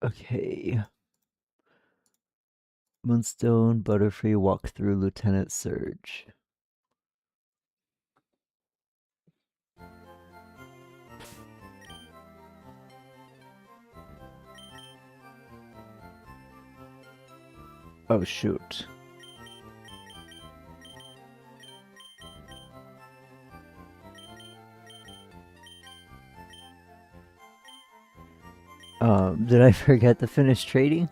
Okay. Moonstone, Butterfree, walk through Lieutenant Surge. Oh shoot. Did I forget to finish trading?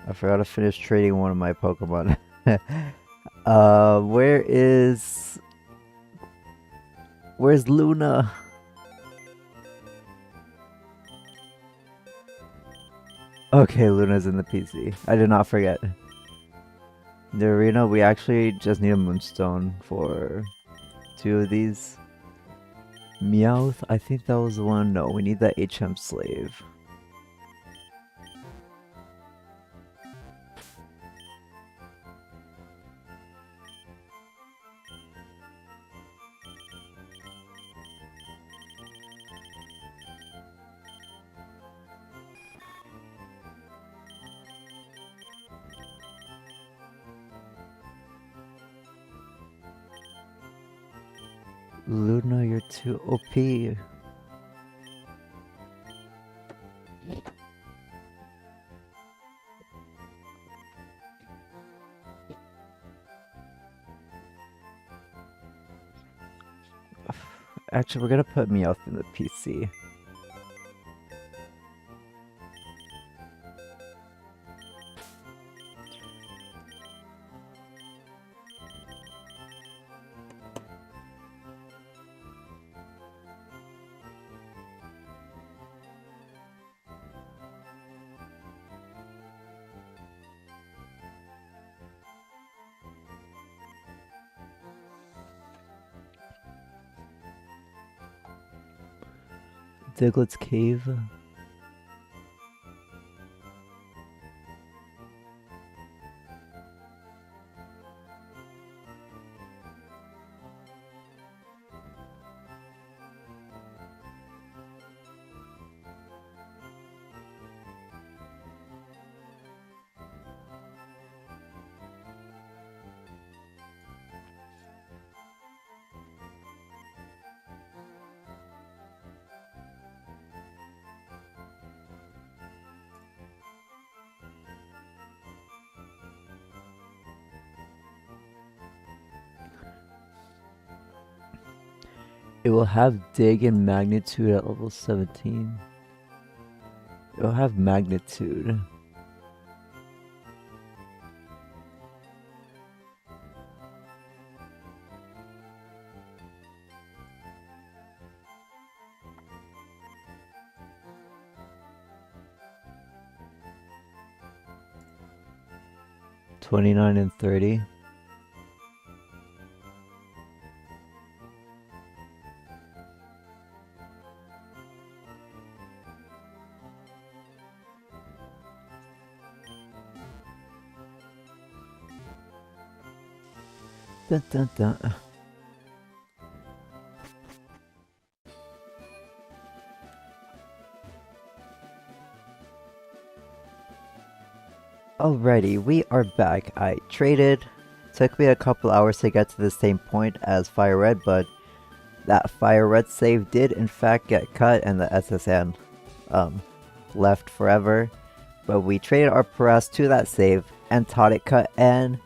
I forgot to finish trading one of my Pokemon. Where's Luna? Okay, Luna's in the PC. I did not forget. The arena, we actually just need a Moonstone for 2 of these. Meowth, I think that was the one. No, we need that HM Slave. Luna, you're too OP. Actually, we're gonna put Meowth in the PC. Diglett's Cave. It will have Dig and Magnitude at level 17. It will have Magnitude. $29 and $30. Dun, dun, dun. Alrighty, we are back. I traded. Took me a couple hours to get to the same point as FireRed, but that FireRed save did in fact get cut and the SSN left forever. But we traded our Paras to that save and taught it cut and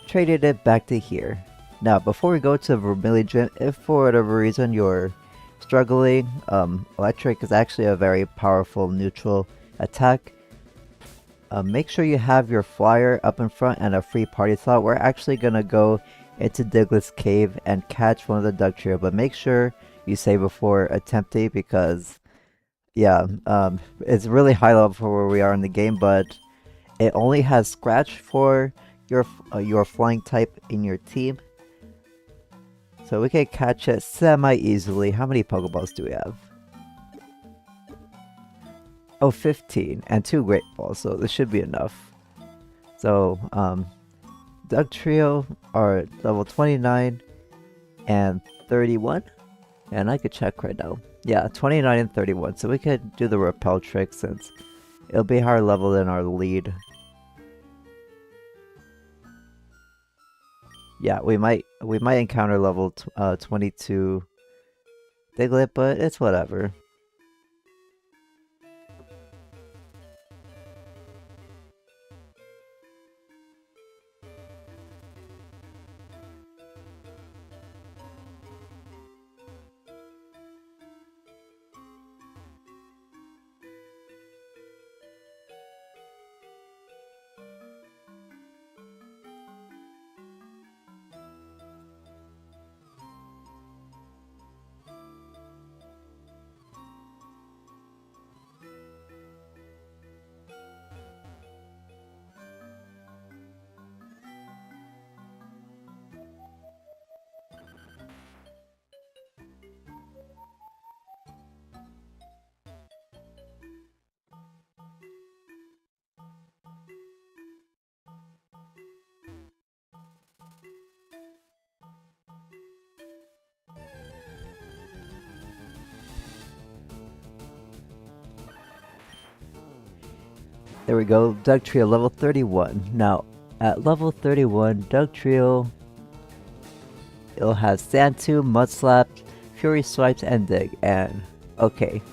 traded it back to here. Now, before we go to Vermilion Gym, if for whatever reason you're struggling, Electric is actually a very powerful neutral attack. Make sure you have your flyer up in front and a free party slot. We're actually gonna go into Diglett's Cave and catch one of the Dugtrio, but make sure you save before attempting because, yeah, it's really high level for where we are in the game, but it only has Scratch for your flying type in your team, so we can catch it semi-easily. How many Pokeballs do we have? Oh, 15 and 2 Great Balls, so this should be enough. So, Dugtrio are level 29 and 31, and I could check right now. Yeah, 29 and 31. So we could do the repel trick since it'll be higher level than our lead. Yeah, we might encounter level 22 Diglett, but it's whatever. There we go, Dugtrio level 31. Now, at level 31, Dugtrio, it'll have Sand Tomb, Mud Slap, Fury Swipes, and Dig. And, okay,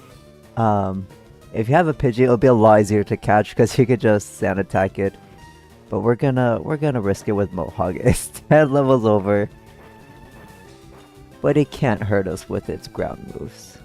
if you have a Pidgey, it'll be a lot easier to catch because you could just Sand Attack it. But we're gonna risk it with Mohawk. It's 10 levels over, but it can't hurt us with its ground moves.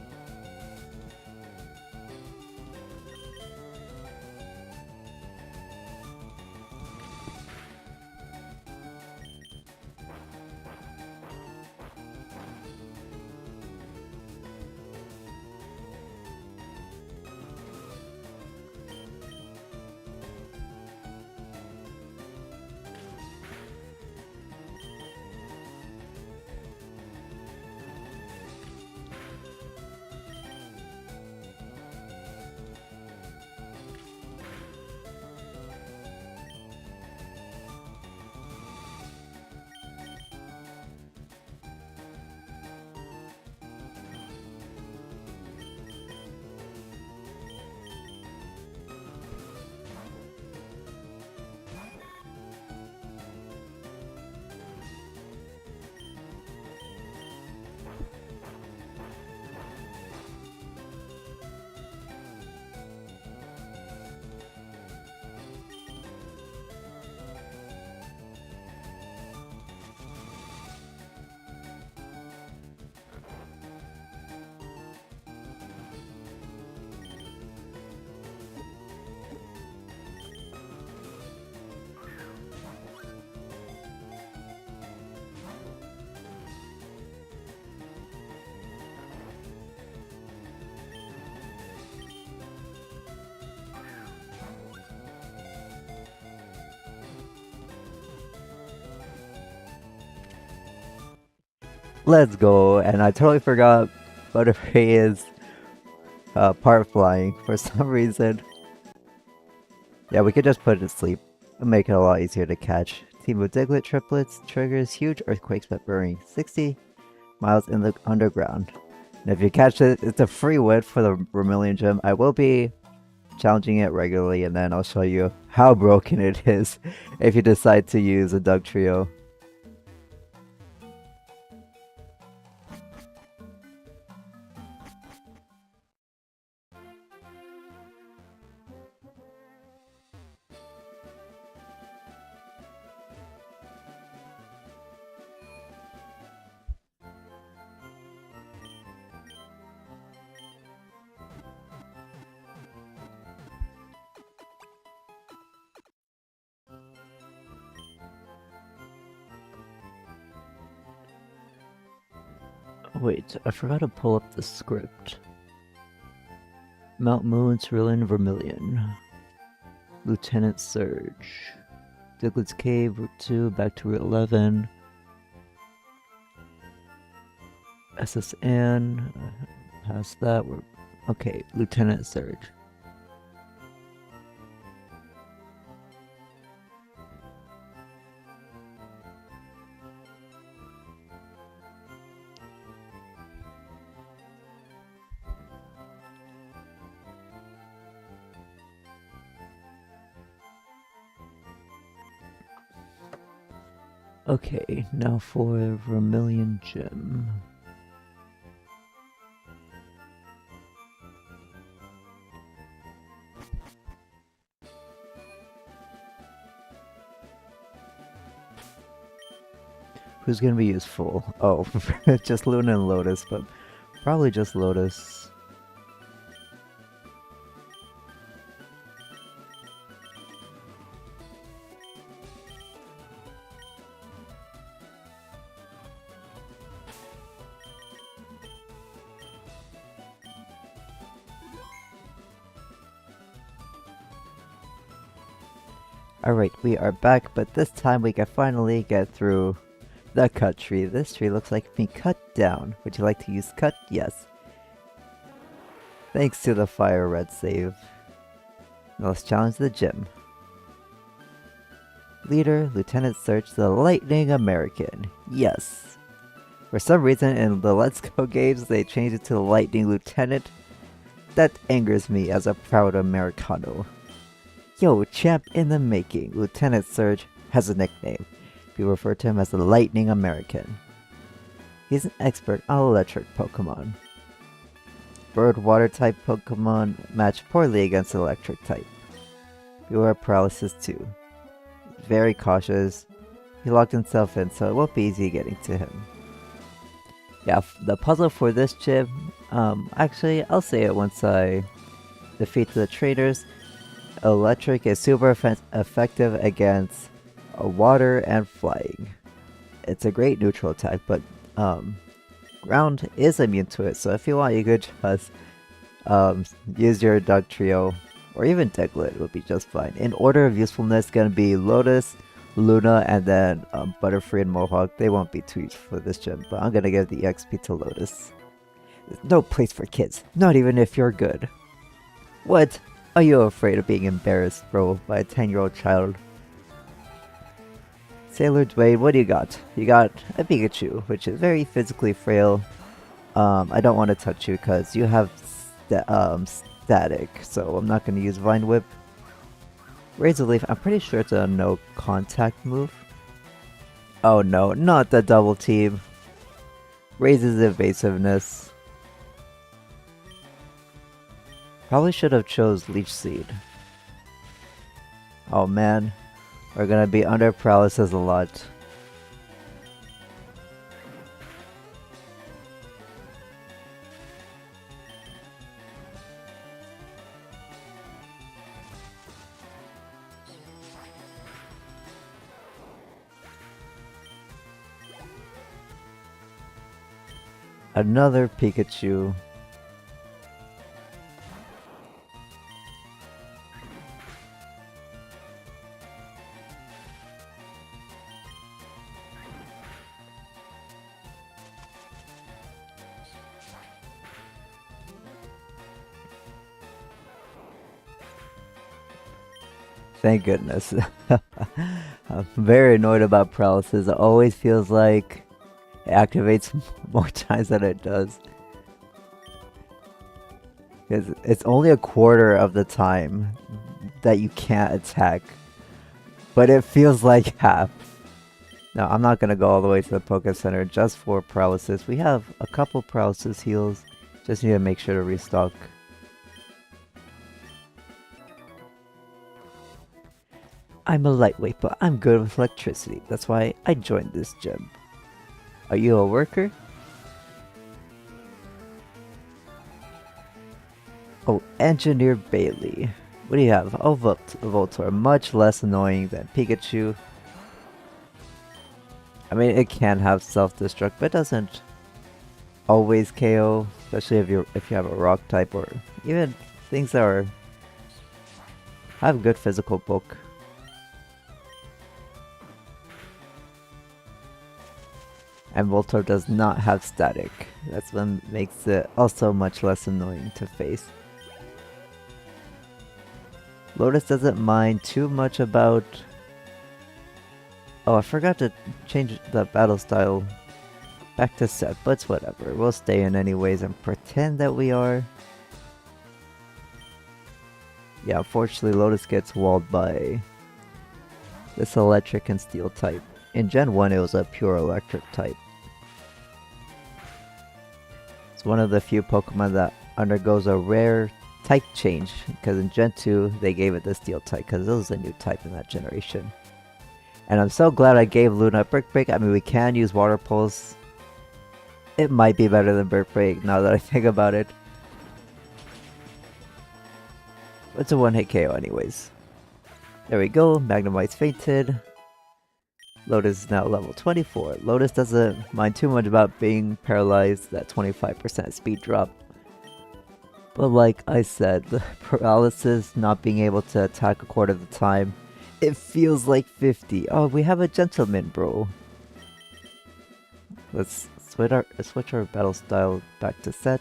Let's go, and I totally forgot Butterfree is part flying for some reason. Yeah, we could just put it to sleep and make it a lot easier to catch. Team of Diglett triplets triggers huge earthquakes but burying 60 miles in the underground. And if you catch it, it's a free win for the Vermilion Gem. I will be challenging it regularly, and then I'll show you how broken it is if you decide to use a Dugtrio. Wait, I forgot to pull up the script. Mount Moon, Cerulean, Vermilion. Lieutenant Surge. Diglett's Cave, Route 2, back to Route 11. SSN, past that, we're... Okay, Lieutenant Surge. Okay, now for Vermilion Gem. Who's gonna be useful? Oh, just Luna and Lotus, but probably just Lotus. Alright, we are back, but this time we can finally get through the cut tree. This tree looks like being cut down. Would you like to use cut? Yes. Thanks to the FireRed save. Now let's challenge the gym. Leader, Lieutenant Search, the Lightning American. Yes. For some reason in the Let's Go games they changed it to the Lightning Lieutenant. That angers me as a proud Americano. Yo, champ in the making. Lieutenant Surge has a nickname. People refer to him as the Lightning American. He's an expert on electric Pokemon. Bird water type Pokemon match poorly against electric type. People have paralysis too. Very cautious. He locked himself in, so it won't be easy getting to him. Yeah, the puzzle for this gym, actually, I'll say it once I defeat the trainers. Electric is super effective against water and flying. It's a great neutral attack, but ground is immune to it, so if you want, you could just use your Dug Trio, or even Diglett would be just fine. In order of usefulness, gonna be Lotus, Luna, and then Butterfree and Mohawk. They won't be too useful for this gym, but I'm gonna give the XP to Lotus. There's no place for kids, not even if you're good. What? Are you afraid of being embarrassed, bro, by a 10-year-old child? Sailor Dwayne, what do you got? You got a Pikachu, which is very physically frail. I don't want to touch you because you have static, so I'm not going to use Vine Whip. Razor Leaf, I'm pretty sure it's a no contact move. Oh no, not the double team. Raises evasiveness. Probably should have chose Leech Seed. Oh man, we're gonna be under paralysis a lot. Another Pikachu. Thank goodness. I'm very annoyed about paralysis. It always feels like it activates more times than it does. It's only a quarter of the time that you can't attack, but it feels like half. Now, I'm not going to go all the way to the Poké Center just for paralysis. We have a couple paralysis heals. Just need to make sure to restock. I'm a lightweight, but I'm good with electricity. That's why I joined this gym. Are you a worker? Oh, Engineer Bailey. What do you have? Oh, Voltor. Much less annoying than Pikachu. I mean, it can have self-destruct, but it doesn't always KO. Especially if you have a rock type, or even things that have good physical bulk. And Voltorb does not have static. That's what makes it also much less annoying to face. Lotus doesn't mind too much about... Oh, I forgot to change the battle style back to set, but it's whatever. We'll stay in anyways and pretend that we are. Yeah, unfortunately Lotus gets walled by this electric and steel type. In Gen 1 it was a pure electric type. It's one of the few Pokemon that undergoes a rare type change, because in Gen 2 they gave it the Steel type because it was a new type in that generation. And I'm so glad I gave Luna Brick Break. I mean, we can use Water Pulse. It might be better than Brick Break now that I think about it. It's a one-hit KO anyways. There we go, Magnemite's fainted. Lotus is now level 24. Lotus doesn't mind too much about being paralyzed, that 25% speed drop. But like I said, the paralysis, not being able to attack a quarter of the time, it feels like 50. Oh, we have a gentleman, bro. Let's switch our battle style back to set.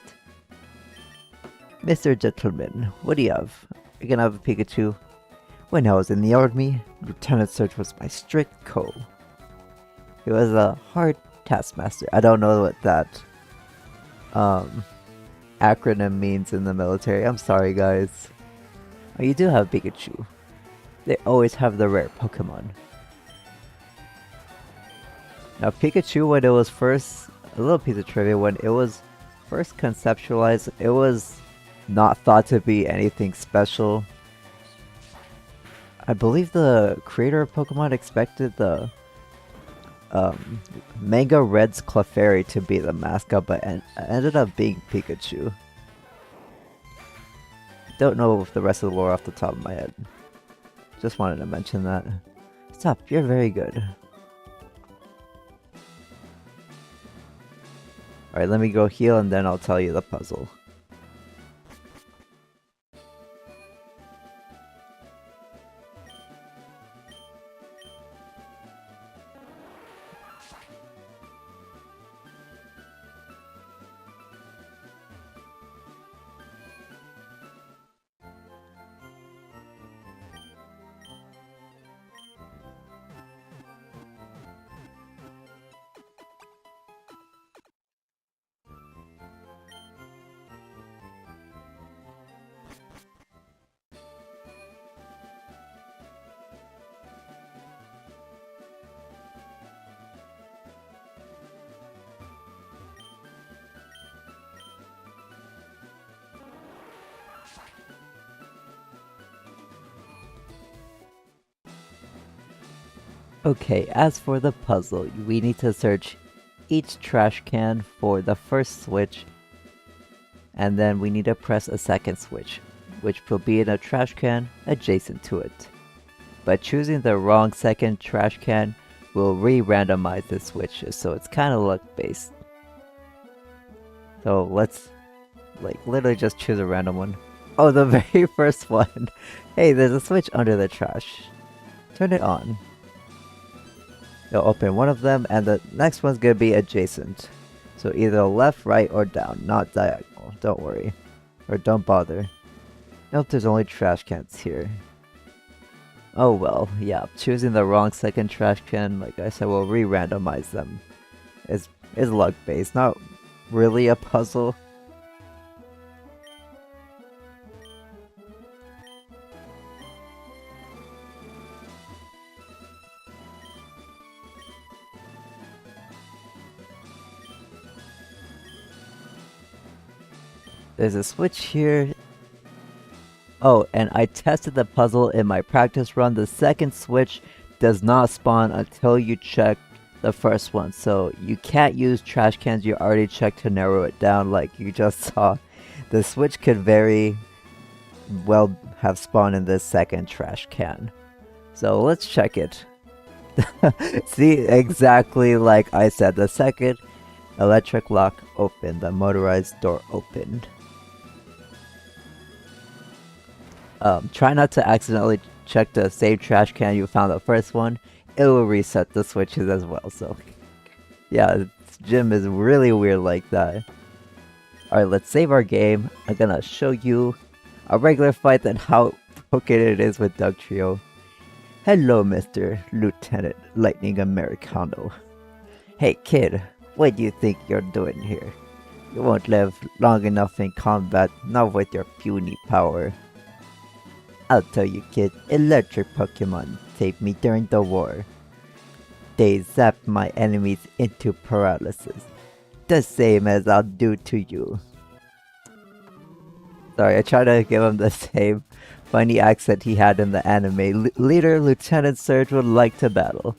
Mr. Gentleman, what do you have? You're gonna have a Pikachu. When I was in the army, Lieutenant Surge was my strict code. He was a hard taskmaster. I don't know what that acronym means in the military. I'm sorry, guys. Oh, you do have Pikachu. They always have the rare Pokemon. Now, Pikachu, when it was first, a little piece of trivia, when it was first conceptualized, it was not thought to be anything special. I believe the creator of Pokemon expected the Manga Red's Clefairy to be the mascot, but ended up being Pikachu. Don't know the rest of the lore off the top of my head. Just wanted to mention that. Stop, you're very good. Alright, let me go heal and then I'll tell you the puzzle. Okay, as for the puzzle, we need to search each trash can for the first switch, and then we need to press a second switch, which will be in a trash can adjacent to it. By choosing the wrong second trash can, we'll re-randomize the switches, so it's kind of luck-based. So let's, literally just choose a random one. Oh, the very first one! Hey, there's a switch under the trash. Turn it on. You'll open one of them, and the next one's gonna be adjacent. So either left, right, or down, not diagonal. Don't worry. Or don't bother. Nope, there's only trash cans here. Oh well, yeah, choosing the wrong second trash can, like I said, will re-randomize them. Is luck-based, not really a puzzle. There's a switch here. Oh, and I tested the puzzle in my practice run. The second switch does not spawn until you check the first one. So you can't use trash cans you already checked to narrow it down like you just saw. The switch could very well have spawned in this second trash can. So let's check it. See, exactly like I said, the second electric lock opened, the motorized door opened. Try not to accidentally check the same trash can you found the first one. It will reset the switches as well, so yeah, this gym is really weird like that. Alright, let's save our game. I'm gonna show you a regular fight and how broken it is with Doug Trio. Hello, Mr. Lieutenant Lightning Americano. Hey kid, what do you think you're doing here? You won't live long enough in combat, not with your puny power. I'll tell you kid, electric Pokemon saved me during the war. They zap my enemies into paralysis. The same as I'll do to you. Sorry, I tried to give him the same funny accent he had in the anime. Leader Lieutenant Surge would like to battle.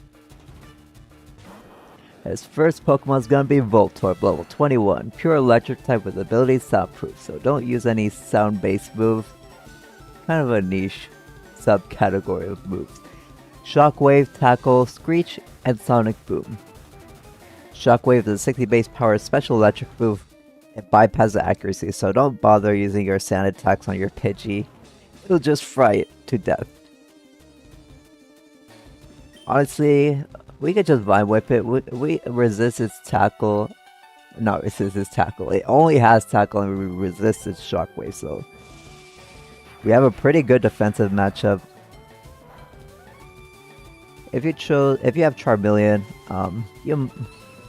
His first Pokemon's gonna be Voltorb, level 21. Pure electric type with ability soundproof, so don't use any sound-based move. Kind of a niche subcategory of moves. Shockwave, Tackle, Screech, and Sonic Boom. Shockwave is a 60 base power special electric move. It bypasses accuracy, so don't bother using your sand attacks on your Pidgey. It'll just fry it to death. Honestly, we could just Vine Whip it. We resist its tackle. Not resist its tackle. It only has tackle and we resist its shockwave, so we have a pretty good defensive matchup. If you have Charmeleon,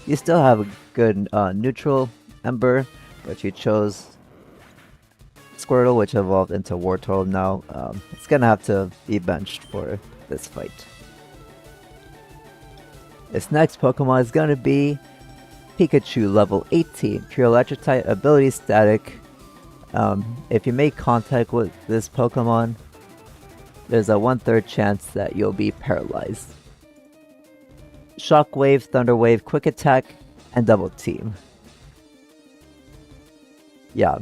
you still have a good neutral Ember, but you chose Squirtle, which evolved into Wartortle now. It's gonna have to be benched for this fight. This next Pokemon is gonna be Pikachu, level 18, pure electric type, ability static. If you make contact with this Pokemon, there's a 1/3 chance that you'll be paralyzed. Shockwave, Thunder Wave, Quick Attack, and Double Team. Yeah,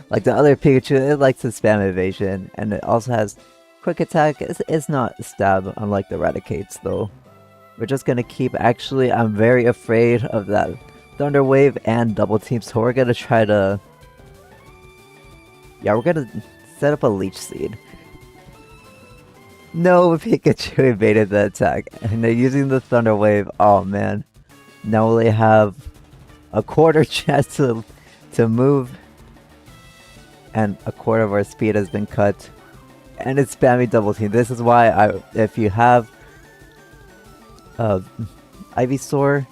like the other Pikachu, it likes to spam evasion, and it also has Quick Attack. It's not stab, unlike the Raticates though. We're just gonna keep, actually, I'm very afraid of that Thunder Wave and Double Team, so we're gonna try to, yeah, we're gonna set up a Leech Seed. No, Pikachu evaded the attack, and they're using the Thunder Wave. Oh man, now they have a quarter chance to move, and a quarter of our speed has been cut, and it's spamming Double Team. This is why if you have Ivysaur,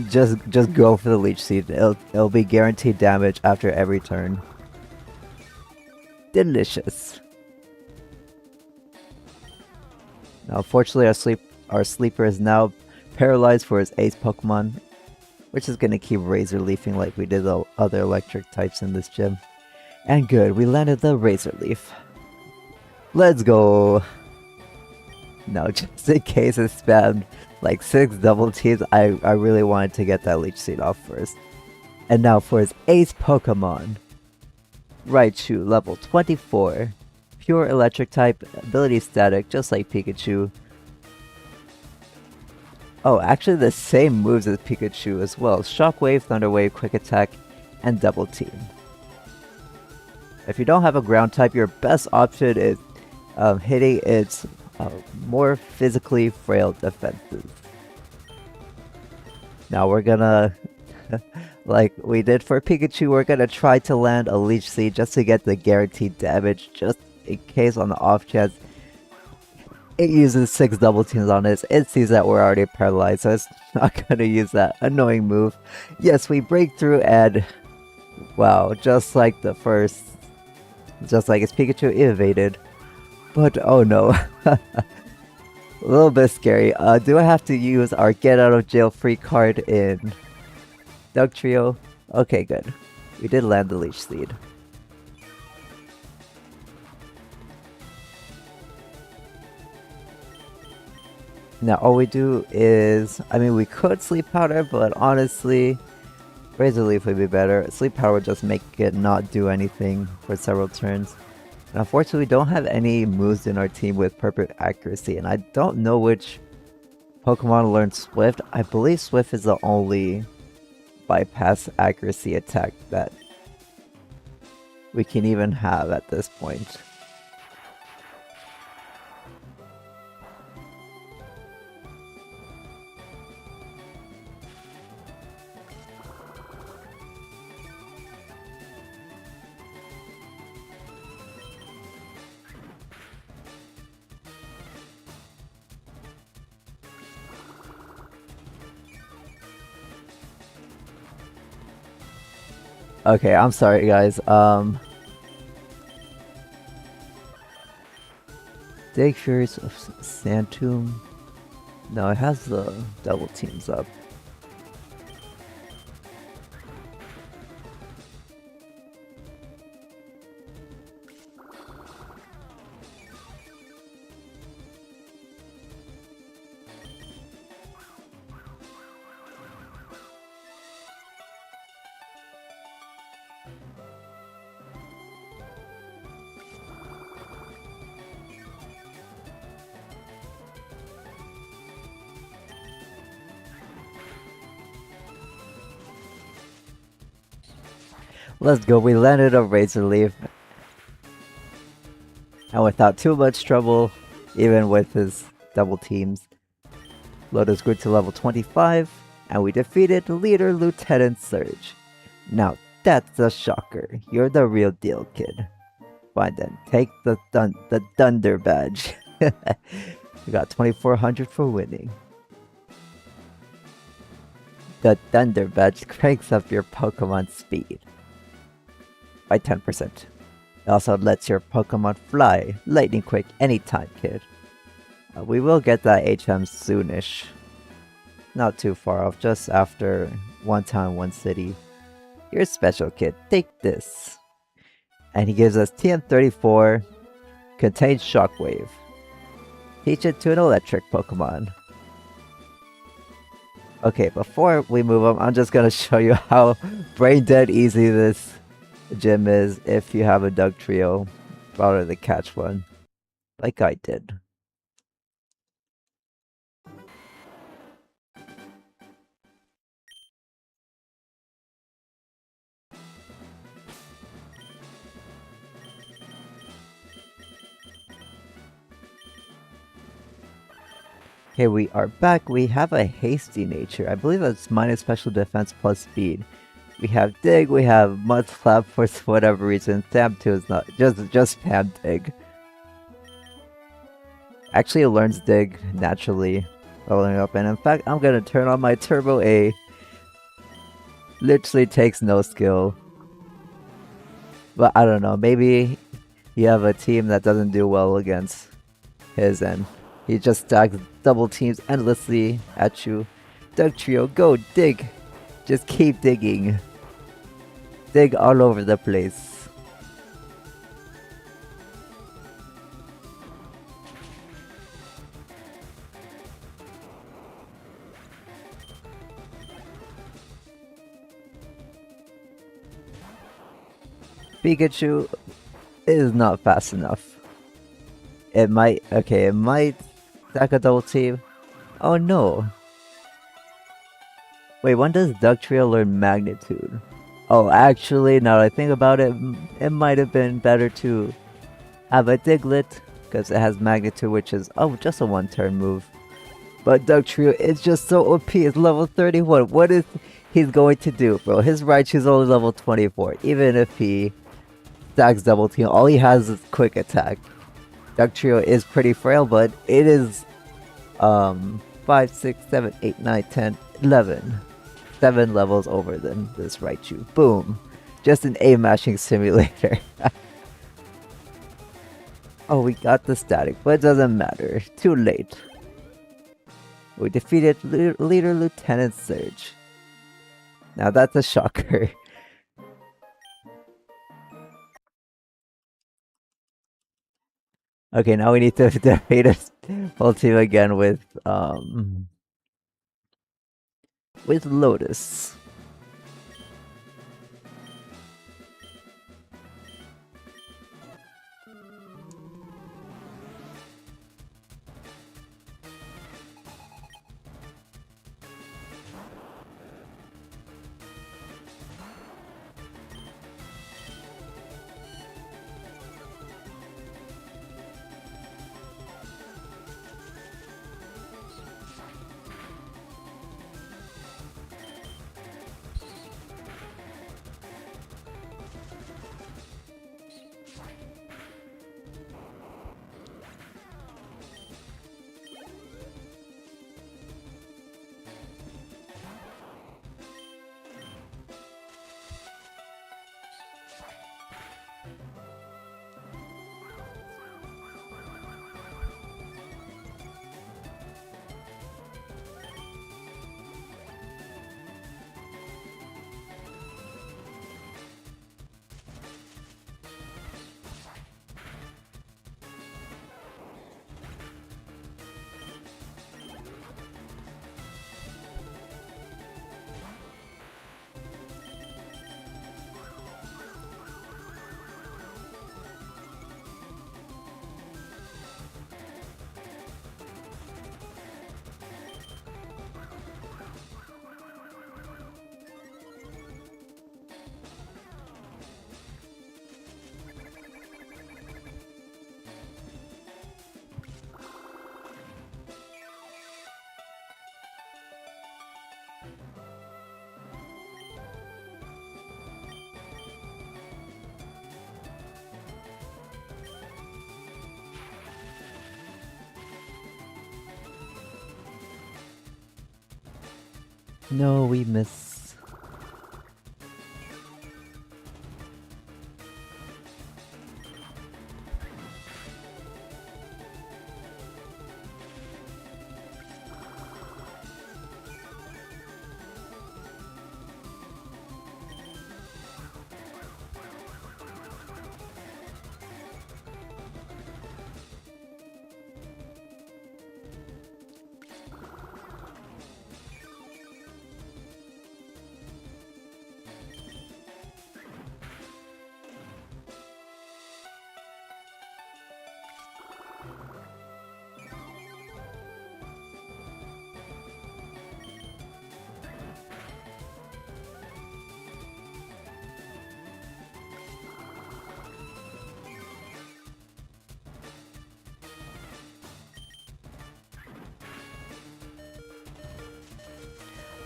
just go for the Leech Seed. It'll be guaranteed damage after every turn. Delicious. Now, unfortunately, our sleeper is now paralyzed for his ace Pokemon, which is gonna keep Razor Leafing like we did the other electric types in this gym. And good, we landed the Razor Leaf. Let's go. Now, just in case it spammed like 6 Double Teams, I really wanted to get that Leech Seed off first. And now for his ace Pokemon, Raichu, level 24. Pure electric type, ability static, just like Pikachu. Oh, actually the same moves as Pikachu as well. Shockwave, Thunder Wave, Quick Attack, and Double Team. If you don't have a ground type, your best option is hitting its more physically frail defenses. Now we're gonna, like we did for Pikachu, we're gonna try to land a Leech Seed just to get the guaranteed damage, just in case on the off chance it uses 6 Double Teams on us. It sees that we're already paralyzed, so it's not gonna use that annoying move. Yes, we break through, and wow, just like its Pikachu, it evaded. But oh no. A little bit scary. Do I have to use our get out of jail free card in Doug Trio? Okay, good. We did land the Leech Seed. Now all we do is, I mean, we could Sleep Powder, but honestly, Razor Leaf would be better. Sleep Powder would just make it not do anything for several turns. And unfortunately, we don't have any moves in our team with perfect accuracy, and I don't know which Pokemon learned Swift. I believe Swift is the only bypass accuracy attack that we can even have at this point. Okay, I'm sorry guys. Dig Furious of Sand Tomb. No, it has the double teams up. Let's go, we landed a Razor Leaf. And without too much trouble, even with his double teams, Lotus grew to level 25, and we defeated Leader Lieutenant Surge. Now that's a shocker. You're the real deal, kid. Fine then, take the Thunder badge. You got 2400 for winning. The Thunder badge cranks up your Pokemon speed by 10%. It also lets your Pokemon fly lightning quick anytime, kid. We will get that HM soonish. Not too far off, just after One Town, One City. You're special, kid. Take this. And he gives us TM34, contains Shockwave. Teach it to an electric Pokemon. Okay, before we move on, I'm just gonna show you how brain dead easy this gym is if you have a Dugtrio, rather than catch one, like I did. Okay, we are back. We have a hasty nature. I believe that's minus special defense plus speed. We have dig, we have mudslap for whatever reason. Stab 2 is not just spam dig. Actually it learns dig naturally leveling up, and in fact I'm gonna turn on my Turbo A. Literally takes no skill. But I don't know, maybe you have a team that doesn't do well against his and he just stacks double teams endlessly at you. Dugtrio, go dig! Just keep digging. Dig all over the place. Pikachu is not fast enough. It might stack a double team. Oh no. Wait, when does Dugtrio learn Magnitude? Oh, actually, now that I think about it, it might have been better to have a Diglett, because it has Magnitude, which is, just a one-turn move. But Dugtrio is just so OP, it's level 31. What is he's going to do, bro? His Raichu's only level 24. Even if he stacks double team, all he has is quick attack. Dugtrio is pretty frail, but it is 5, 6, 7, 8, 9, 10, 11. 7 levels over than this Raichu. Boom. Just an A-mashing simulator. Oh, we got the static, but it doesn't matter. Too late. We defeated Leader Lieutenant Surge. Now that's a shocker. Okay, now we need to defeat a whole team again with Lotus. No, we miss.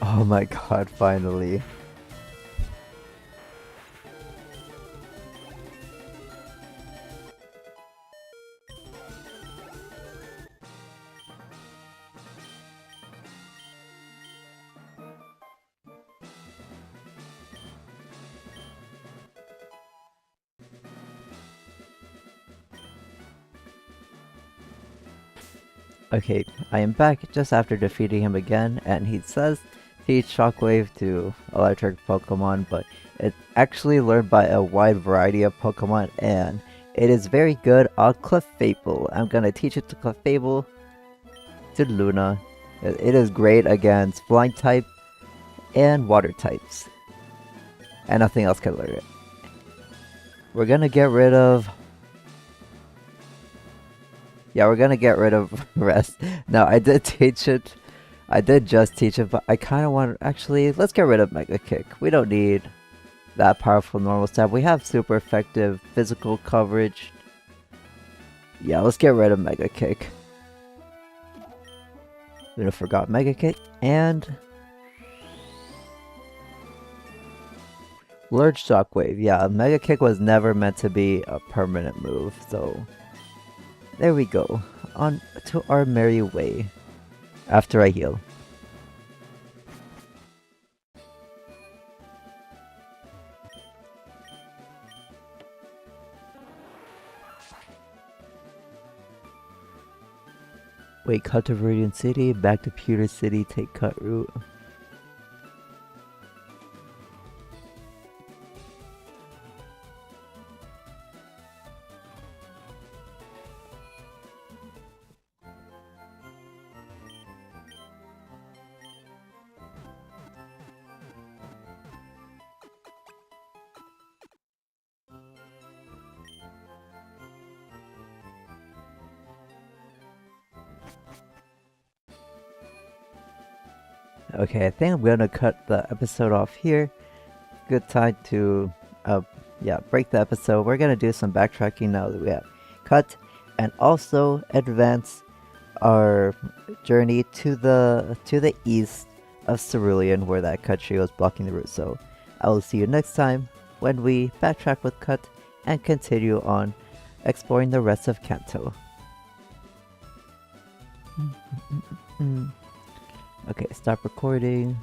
Oh my god, finally. Okay, I am back just after defeating him again, and he says teach Shockwave to electric Pokemon, but it's actually learned by a wide variety of Pokemon, and it is very good on Clefable. I'm gonna teach it to Clefable, to Luna. It is great against Flying type and Water types, and nothing else can learn it. We're gonna get rid of Yeah, we're gonna get rid of rest. No, I did teach it. I did just teach it, but I kind of want. Actually, let's get rid of Mega Kick. We don't need that powerful normal stab. We have super effective physical coverage. Yeah, let's get rid of Mega Kick. We forgot Mega Kick and Large Shockwave. Yeah, Mega Kick was never meant to be a permanent move, so there we go. On to our merry way. After I heal. Wait, cut to Viridian City, back to Pewter City, take cut route. Okay, I think I'm gonna cut the episode off here. Good time to, yeah, break the episode. We're gonna do some backtracking now that we have cut, and also advance our journey to the east of Cerulean, where that cut tree was blocking the route. So I will see you next time when we backtrack with cut and continue on exploring the rest of Kanto. Okay, stop recording.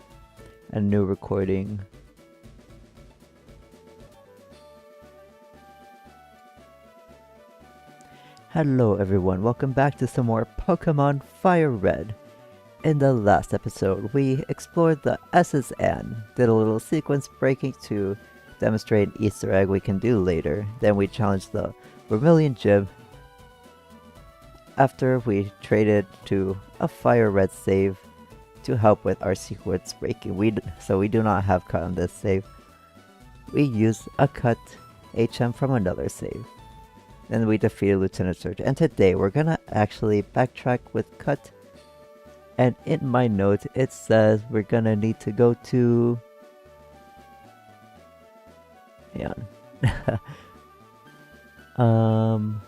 And new recording. Hello everyone, welcome back to some more Pokemon FireRed. In the last episode, we explored the SSN, did a little sequence breaking to demonstrate an Easter egg we can do later. Then we challenged the Vermilion Gym. After we traded to a FireRed save to help with our sequence breaking. So we do not have cut on this save. We used a cut HM from another save. Then we defeated Lieutenant Surge. And today we're gonna actually backtrack with cut. And in my notes it says we're gonna need to go to... Hang on.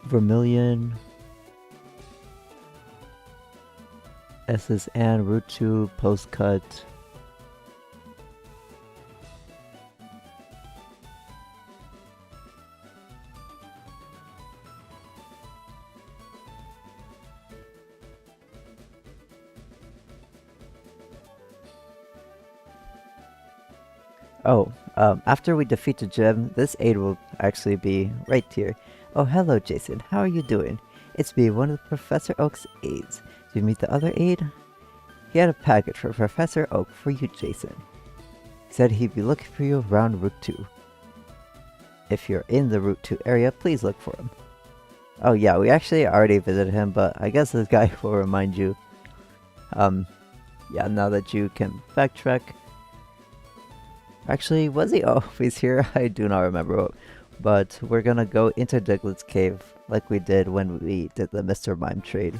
Vermilion, SSN, Route 2, Postcut. After we defeat the gem, this aid will actually be right here. Oh, hello, Jason. How are you doing? It's me, one of Professor Oak's aides. Did you meet the other aide? He had a package for Professor Oak for you, Jason. He said he'd be looking for you around Route 2. If you're in the Route 2 area, please look for him. Oh yeah, we actually already visited him, but I guess this guy will remind you. Yeah, now that you can backtrack. Actually, was he always here? I do not remember. But we're gonna go into Diglett's cave like we did when we did the Mr. Mime trade.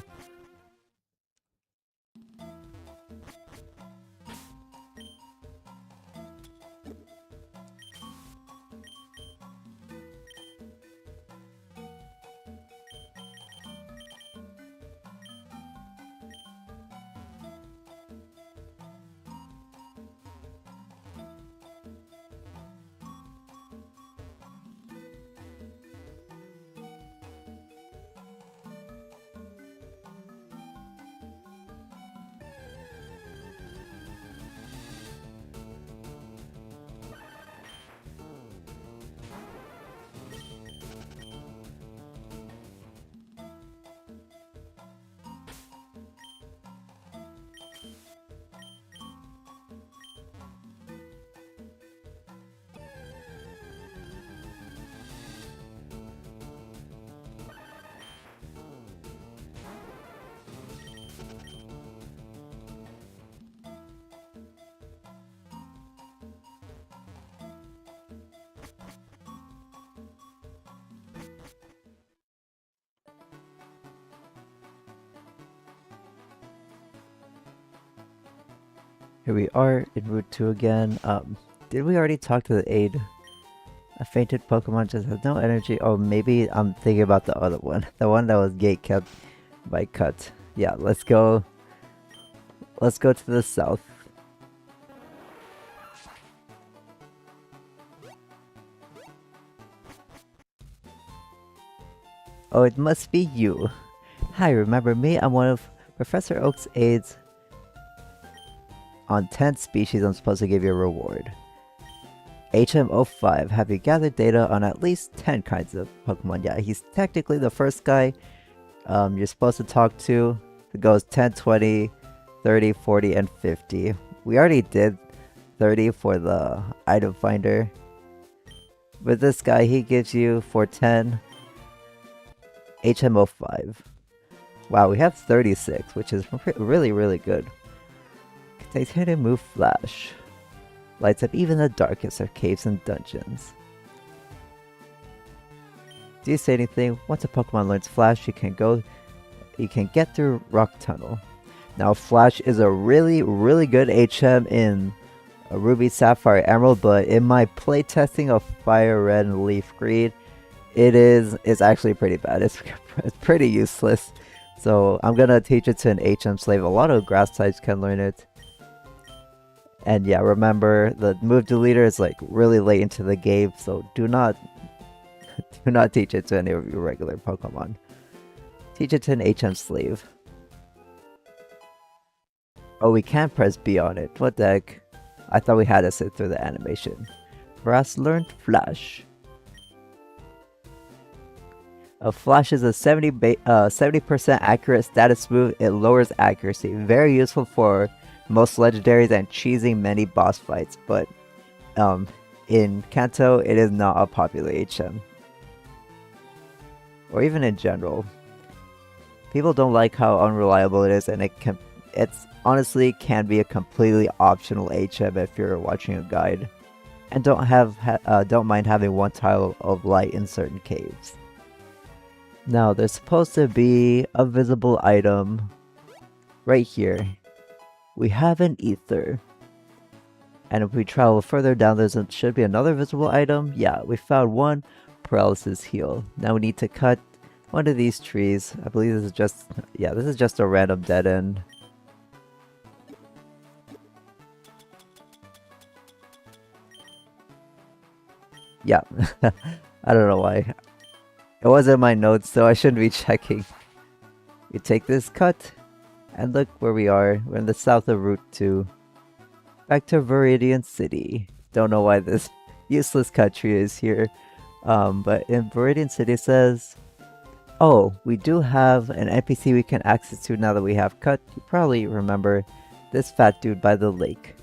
Here we are in Route 2 again. Did we already talk to the aide? A fainted Pokemon just has no energy. Oh, maybe I'm thinking about the other one. The one that was gate kept by Cut. Yeah, let's go. Let's go to the south. Oh, it must be you. Hi, remember me? I'm one of Professor Oak's aides. On 10 species, I'm supposed to give you a reward. HM05, have you gathered data on at least 10 kinds of Pokemon? Yeah, he's technically the first guy you're supposed to talk to. It goes 10, 20, 30, 40, and 50. We already did 30 for the item finder. With this guy, he gives you for 10 HM05. Wow, we have 36, which is really, really good. Contains hidden move flash. Lights up even the darkest of caves and dungeons. Do you say anything? Once a Pokemon learns Flash, you can get through Rock Tunnel. Now Flash is a really, really good HM in Ruby, Sapphire, Emerald, but in my playtesting of FireRed and LeafGreen, it's actually pretty bad. It's pretty useless. So I'm gonna teach it to an HM slave. A lot of grass types can learn it. And yeah, remember the move deleter is like really late into the game, so do not teach it to any of your regular Pokemon. Teach it to an HM slave. Oh, we can't press B on it. What the heck? I thought we had to sit through the animation. Grass learned Flash. Flash is a 70% accurate status move. It lowers accuracy. Very useful for most legendaries and cheesing many boss fights, but in Kanto it is not a popular HM. Or even in general. People don't like how unreliable it is, and it's honestly can be a completely optional HM if you're watching a guide. And don't mind having one tile of light in certain caves. Now there's supposed to be a visible item right here. We have an ether. And if we travel further down, there should be another visible item. Yeah, we found one paralysis heal. Now we need to cut one of these trees. I believe this is just a random dead end. Yeah, I don't know why. It wasn't in my notes, so I shouldn't be checking. We take this cut. And look where we are. We're in the south of Route 2. Back to Viridian City. Don't know why this useless country is here. But in Viridian City says, oh, we do have an NPC we can access to now that we have cut. You probably remember this fat dude by the lake.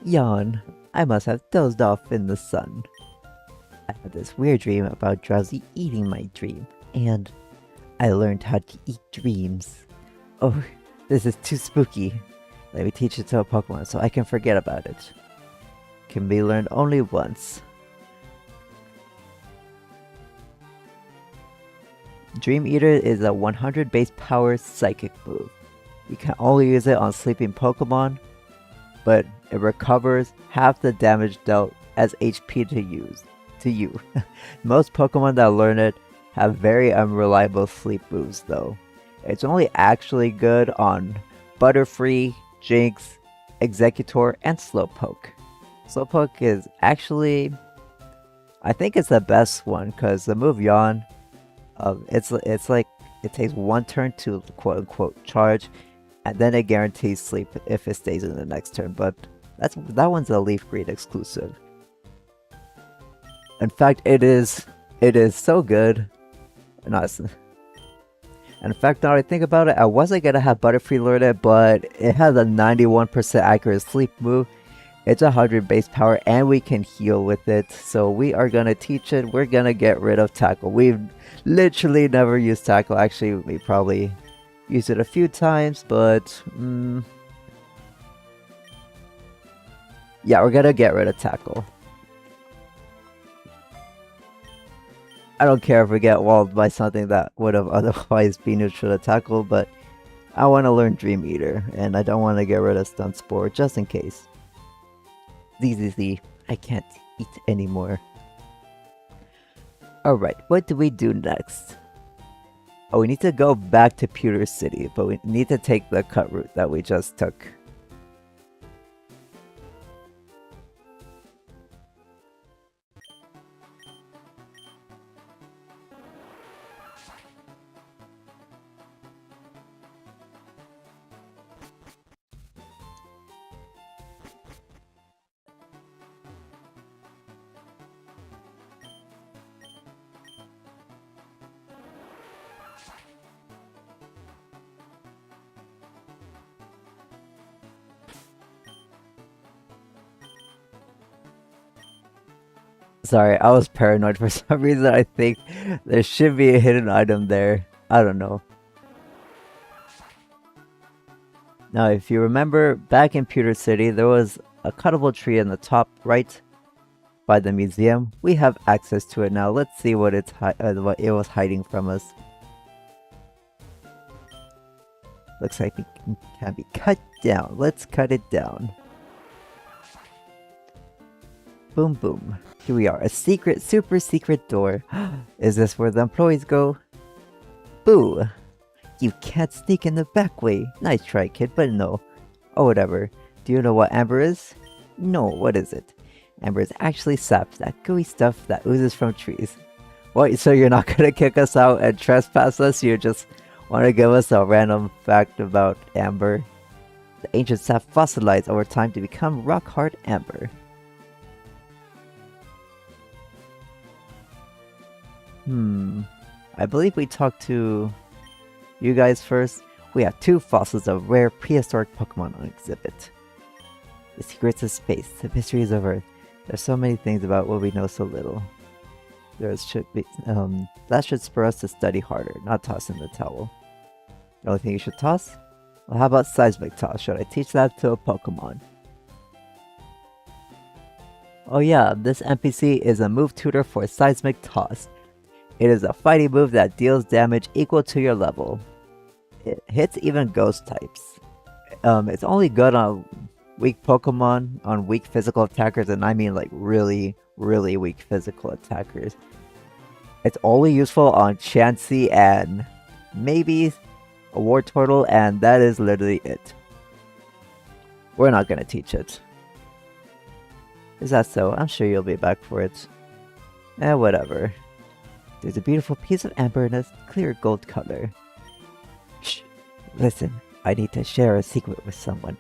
Yawn. I must have dozed off in the sun. I had this weird dream about Drowsy eating my dream, and I learned how to eat dreams. Oh, this is too spooky. Let me teach it to a Pokemon so I can forget about it. Can be learned only once. Dream Eater is a 100 base power psychic move. You can only use it on sleeping Pokemon, but it recovers half the damage dealt as HP to you. Most Pokemon that learn it have very unreliable sleep moves though. It's only actually good on Butterfree, Jinx, Executor, and Slowpoke. Slowpoke is actually, I think it's the best one because the move Yawn, it's like it takes one turn to quote unquote charge, and then it guarantees sleep if it stays in the next turn. But that one's a LeafGreen exclusive. In fact, it is so good. In fact, now that I think about it, I wasn't gonna have Butterfree learn it, but it has a 91% accurate sleep move. It's 100 base power, and we can heal with it. So we are gonna teach it. We're gonna get rid of Tackle. We've literally never used Tackle. Actually, we probably used it a few times, but yeah, we're gonna get rid of Tackle. I don't care if we get walled by something that would have otherwise been neutral to Tackle, but I want to learn Dream Eater, and I don't want to get rid of Stun Spore just in case. ZZZ, I can't eat anymore. Alright, what do we do next? Oh, we need to go back to Pewter City, but we need to take the cut route that we just took. Sorry, I was paranoid for some reason. I think there should be a hidden item there. I don't know. Now, if you remember, back in Pewter City, there was a cuttable tree in the top right by the museum. We have access to it now. Let's see what what it was hiding from us. Looks like it can be cut down. Let's cut it down. Boom boom. Here we are. A secret, super secret door. Is this where the employees go? Boo! You can't sneak in the back way. Nice try, kid, but no. Oh, whatever. Do you know what amber is? No, what is it? Amber is actually sap, that gooey stuff that oozes from trees. What, so you're not gonna kick us out and trespass us? You just want to give us a random fact about amber? The ancient sap fossilized over time to become rock-hard amber. I believe we talked to you guys first. We have 2 fossils of rare prehistoric Pokemon on exhibit. The secrets of space, the mysteries of Earth. There's so many things about what we know so little. That should spur us to study harder, not toss in the towel. The only thing you should toss? Well, how about Seismic Toss? Should I teach that to a Pokemon? Oh yeah, this NPC is a move tutor for Seismic Toss. It is a fighting move that deals damage equal to your level. It hits even ghost types. It's only good on weak Pokemon, on weak physical attackers, and I mean like really, really weak physical attackers. It's only useful on Chansey and maybe a Wartortle, and that is literally it. We're not gonna teach it. Is that so? I'm sure you'll be back for it. Whatever. There's a beautiful piece of amber in a clear gold color. Shh! Listen, I need to share a secret with someone.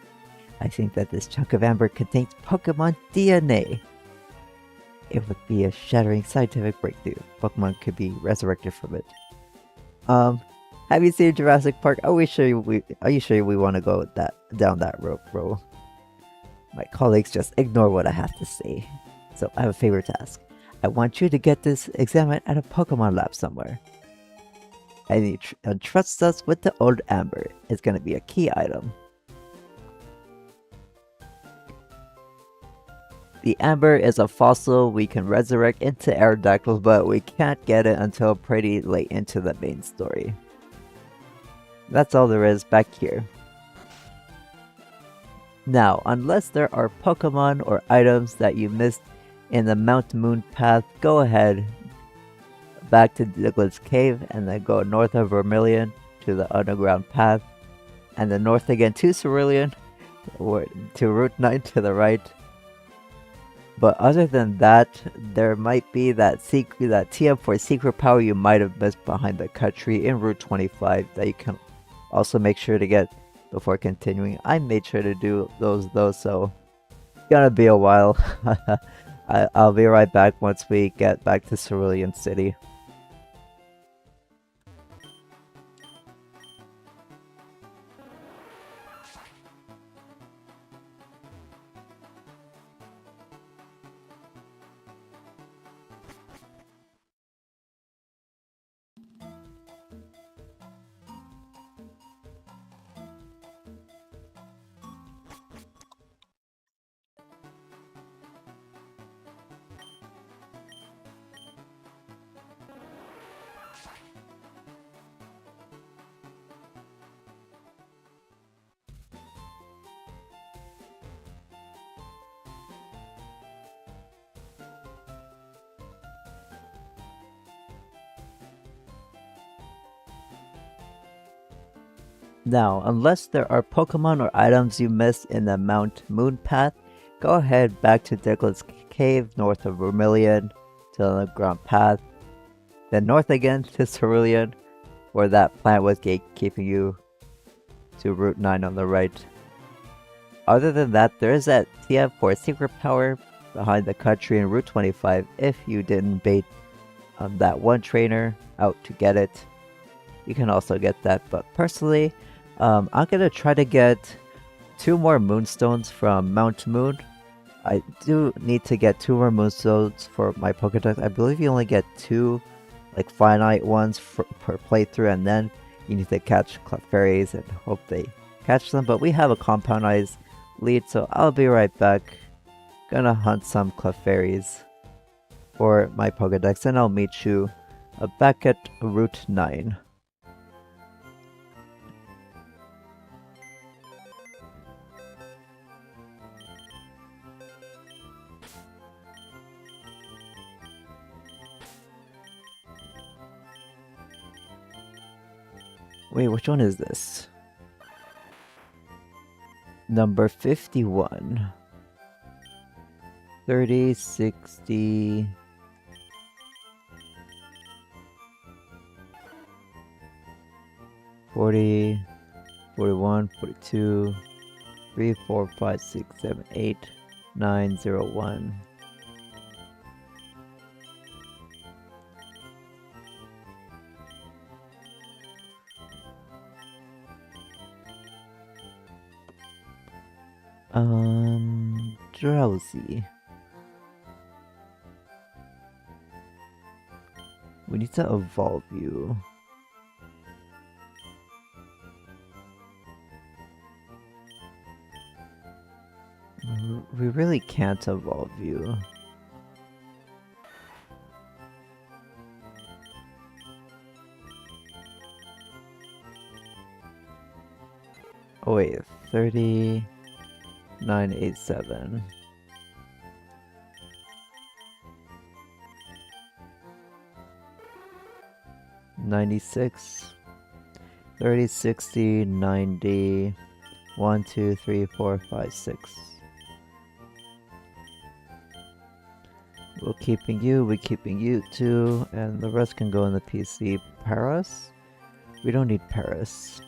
I think that this chunk of amber contains Pokemon DNA. It would be a shattering scientific breakthrough. Pokemon could be resurrected from it. Have you seen Jurassic Park? Are you sure we want to go down that road, bro? My colleagues just ignore what I have to say. So I have a favor to ask. I want you to get this examined at a Pokemon lab somewhere. And you entrust us with the old amber. It's gonna be a key item. The amber is a fossil we can resurrect into Aerodactyls, but we can't get it until pretty late into the main story. That's all there is back here. Now, unless there are Pokemon or items that you missed in the Mount Moon path, go ahead back to Diglett Cave and then go north of Vermilion to the underground path, and then north again to Cerulean, or to Route 9 to the right. But other than that, there might be that TM4 secret power you might have missed behind the cut tree in Route 25 that you can also make sure to get before continuing. I made sure to do those though, so it's gonna be a while. I'll be right back once we get back to Cerulean City. Now, unless there are Pokemon or items you missed in the Mount Moon path, go ahead back to Diglett's Cave north of Vermilion to the underground path, then north again to Cerulean, where that plant was gatekeeping you, to Route 9 on the right. Other than that, there is that TM4 secret power behind the country in Route 25 if you didn't bait that one trainer out to get it. You can also get that, but personally, I'm gonna try to get 2 more moonstones from Mount Moon. I do need to get 2 more moonstones for my Pokédex. I believe you only get 2 like finite ones per playthrough, and then you need to catch Clefairies and hope they catch them. But we have a Compound Eyes lead, so I'll be right back. Gonna hunt some Clefairies for my Pokédex, and I'll meet you back at Route 9. Wait, which one is this? Number 51. 30, 60... 40, 41, 42, 3, 4, 5, 6, 7, 8, 9, 0, 1. Drowsy. We need to evolve you. We really can't evolve you. Oh wait, 3987. 96, 30, 60, 90, 1, 2, 3, 4, 5, 6. We're keeping you too, and the rest can go in the PC. Paris? We don't need Paris.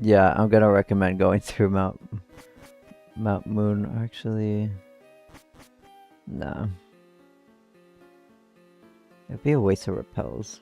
Yeah, I'm gonna recommend going through Mount Moon. Actually, nah, it'd be a waste of repels.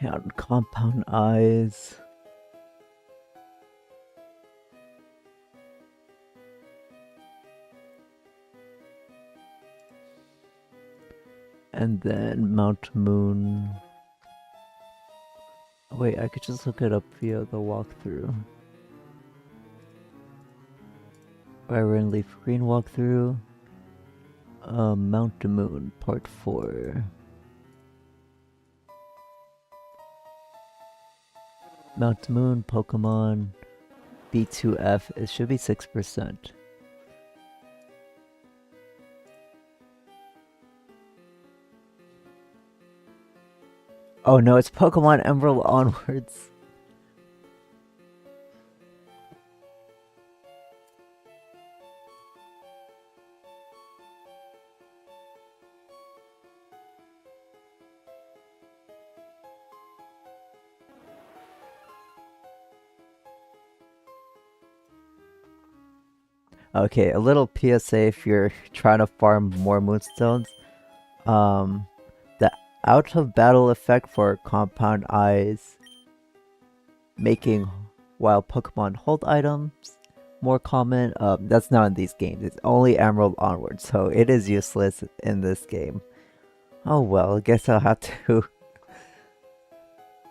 Yeah, compound eyes. And then Mount Moon. Wait, I could just look it up via the walkthrough. FireRed LeafGreen walkthrough. Mount Moon, Part 4. Mount Moon, Pokemon, B2F, it should be 6%. Oh no, it's Pokemon Emerald onwards. Okay, a little PSA if you're trying to farm more Moonstones. The out of battle effect for Compound Eyes, making wild Pokemon hold items more common. That's not in these games. It's only Emerald onward, so it is useless in this game. Oh well, I guess I'll have to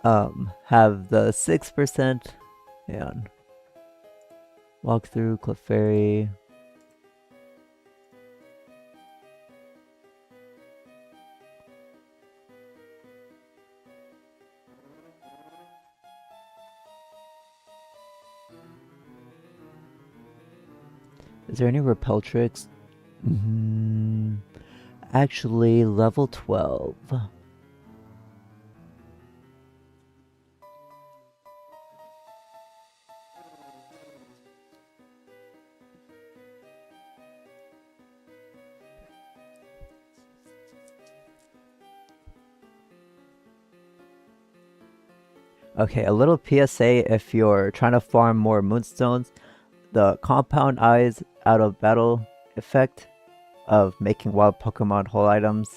have the 6% and walk through Clefairy. Is there any repel tricks? Actually, level 12. Okay, a little PSA if you're trying to farm more Moonstones, the Compound Eyes out of battle effect of making wild Pokemon hold items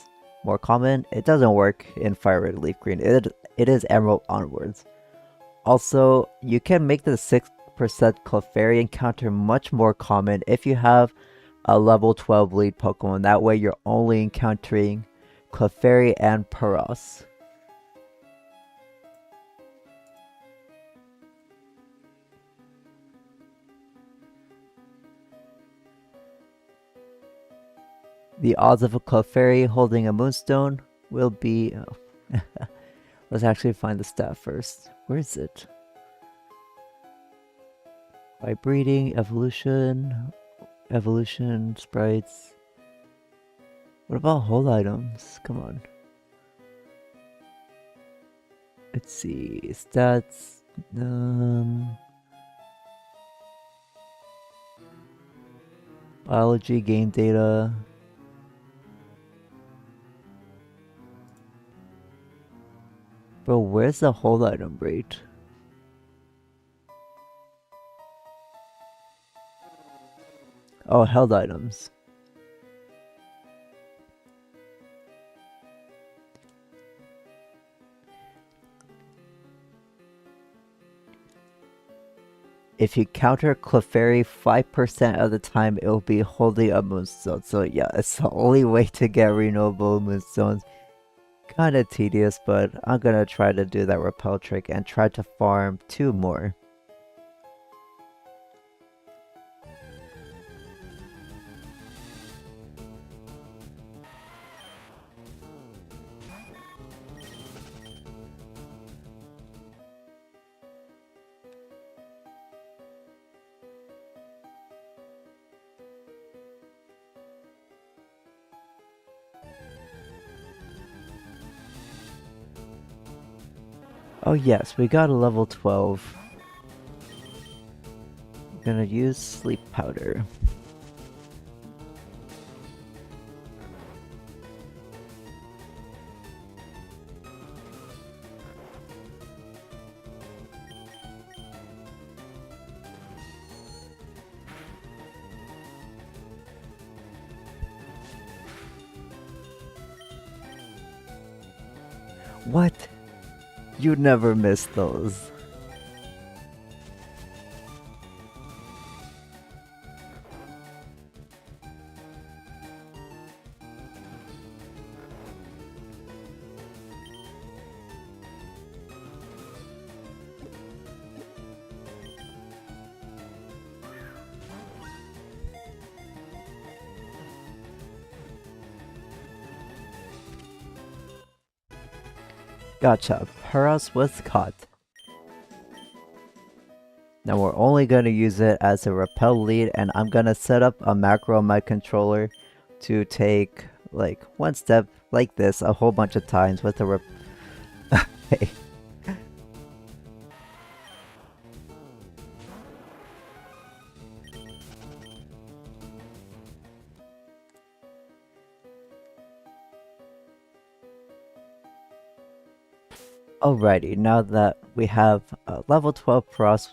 more common, it doesn't work in FireRed LeafGreen. It is Emerald onwards. Also, you can make the 6% Clefairy encounter much more common if you have a level 12 lead Pokemon. That way you're only encountering Clefairy and Paras. The odds of a Clefairy holding a Moonstone will be... Oh. Let's actually find the stat first. Where is it? By breeding, evolution, sprites. What about hold items? Come on. Let's see. Stats. Biology, game data. Bro, where's the hold item rate? Oh, held items. If you counter Clefairy 5% of the time, it will be holding a Moonstone. So yeah, it's the only way to get renewable Moonstones. Kinda tedious, but I'm gonna try to do that repel trick and try to farm 2 more. Oh yes, we got a level 12. I'm gonna use sleep powder. What? You never miss those. Gotcha, Paras was caught. Now we're only gonna use it as a repel lead, and I'm gonna set up a macro on my controller to take like one step like this a whole bunch of times with the hey. Alrighty, now that we have a level 12 Paras,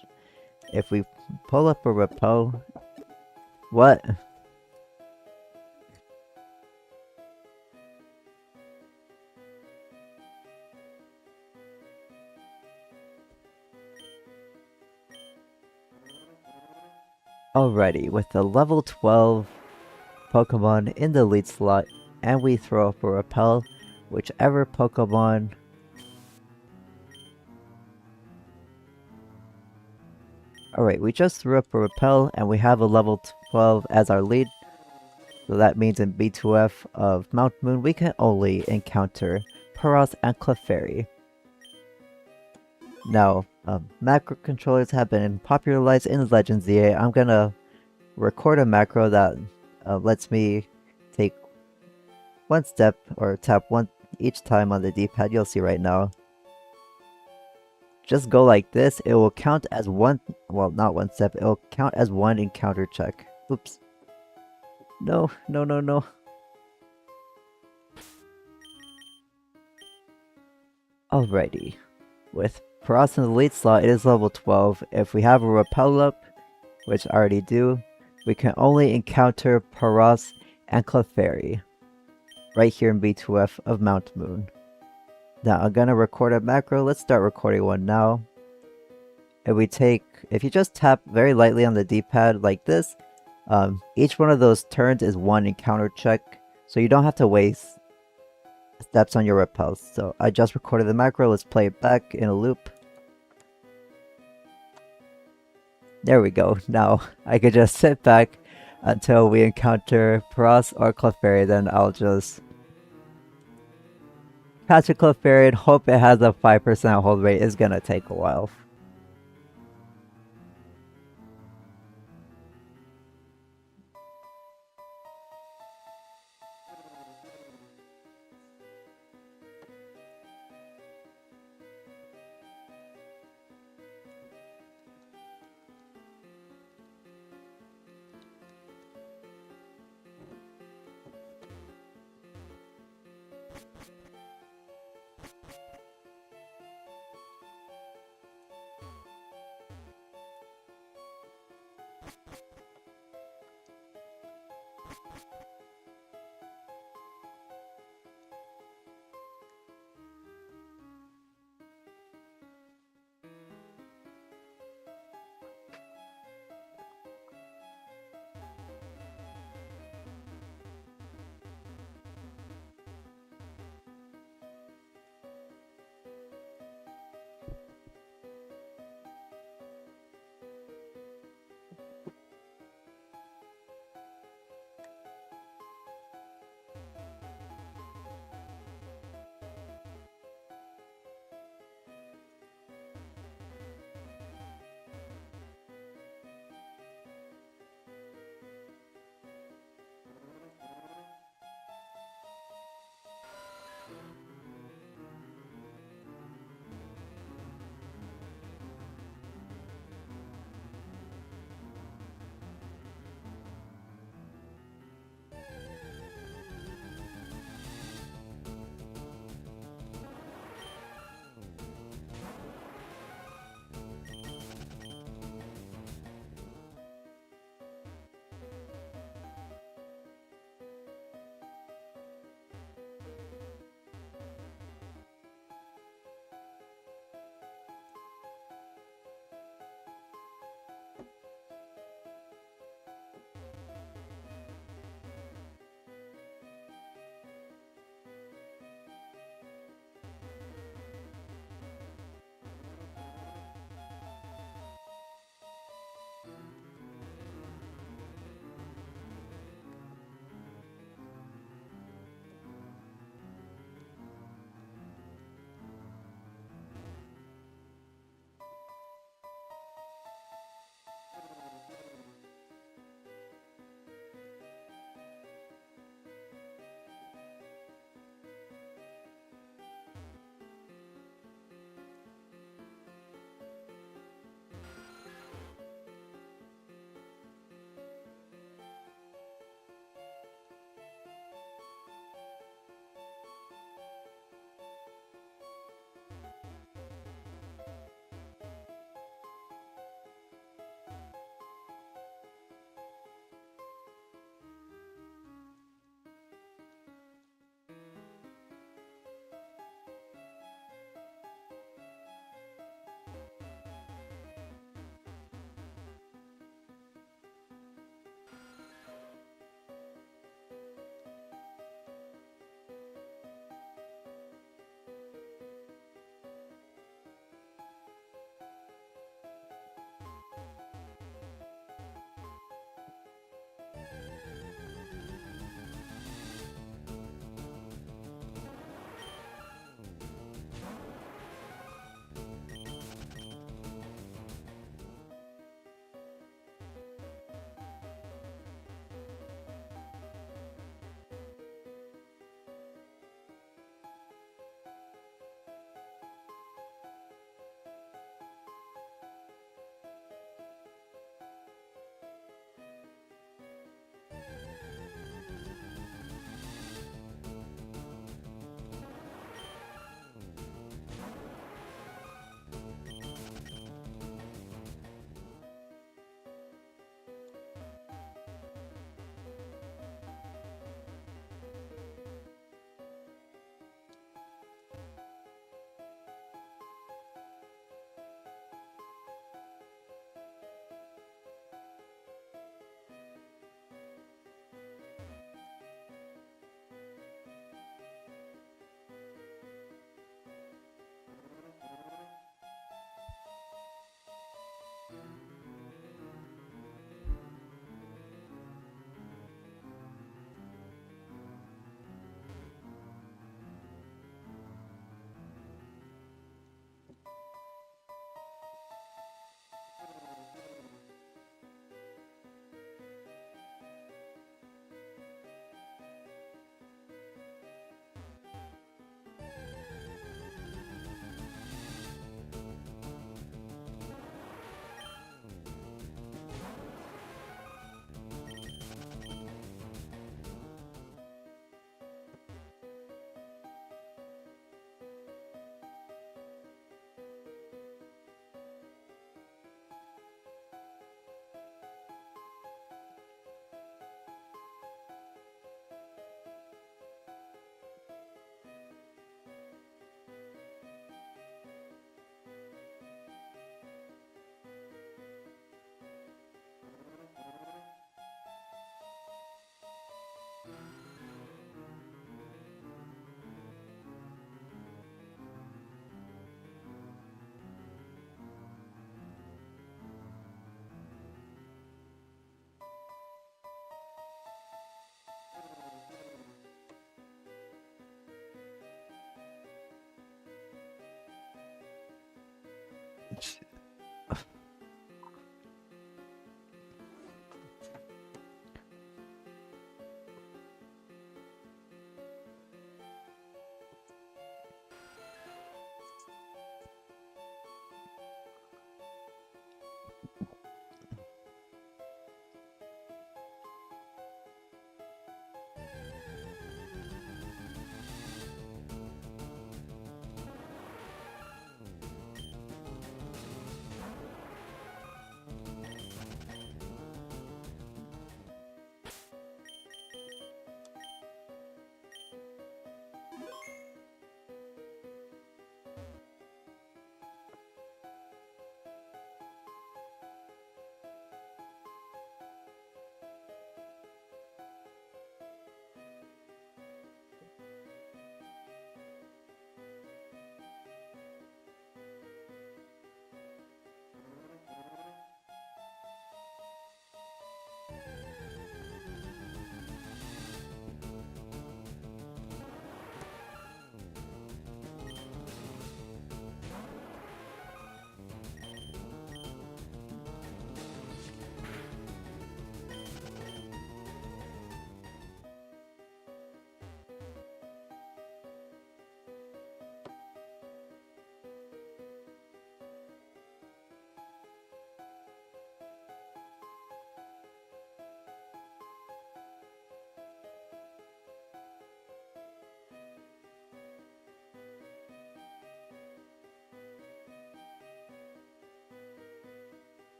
if we pull up a repel, what? Alrighty, with the level 12 Pokemon in the lead slot, and we throw up a repel, whichever Pokemon. Alright, we just threw up a repel, and we have a level 12 as our lead. So that means in B2F of Mount Moon, we can only encounter Paras and Clefairy. Now, macro controllers have been popularized in Legends EA. I'm gonna record a macro that lets me take one step or tap one each time on the D-pad. You'll see right now. Just go like this. It will count as one, well, not one step. It will count as one encounter check. Oops. No, no, no, no. Alrighty. With Paras in the lead slot, it is level 12. If we have a repel up, which I already do, we can only encounter Paras and Clefairy right here in B2F of Mount Moon. Now I'm gonna record a macro. Let's start recording one now. If you just tap very lightly on the D-pad like this, each one of those turns is one encounter check, so you don't have to waste steps on your repels. So I just recorded the macro. Let's play it back in a loop. There we go. Now I could just sit back until we encounter Paras or Clefairy, then I'll just catch a Clefairy and hope it has a 5% hold rate. It's gonna take a while.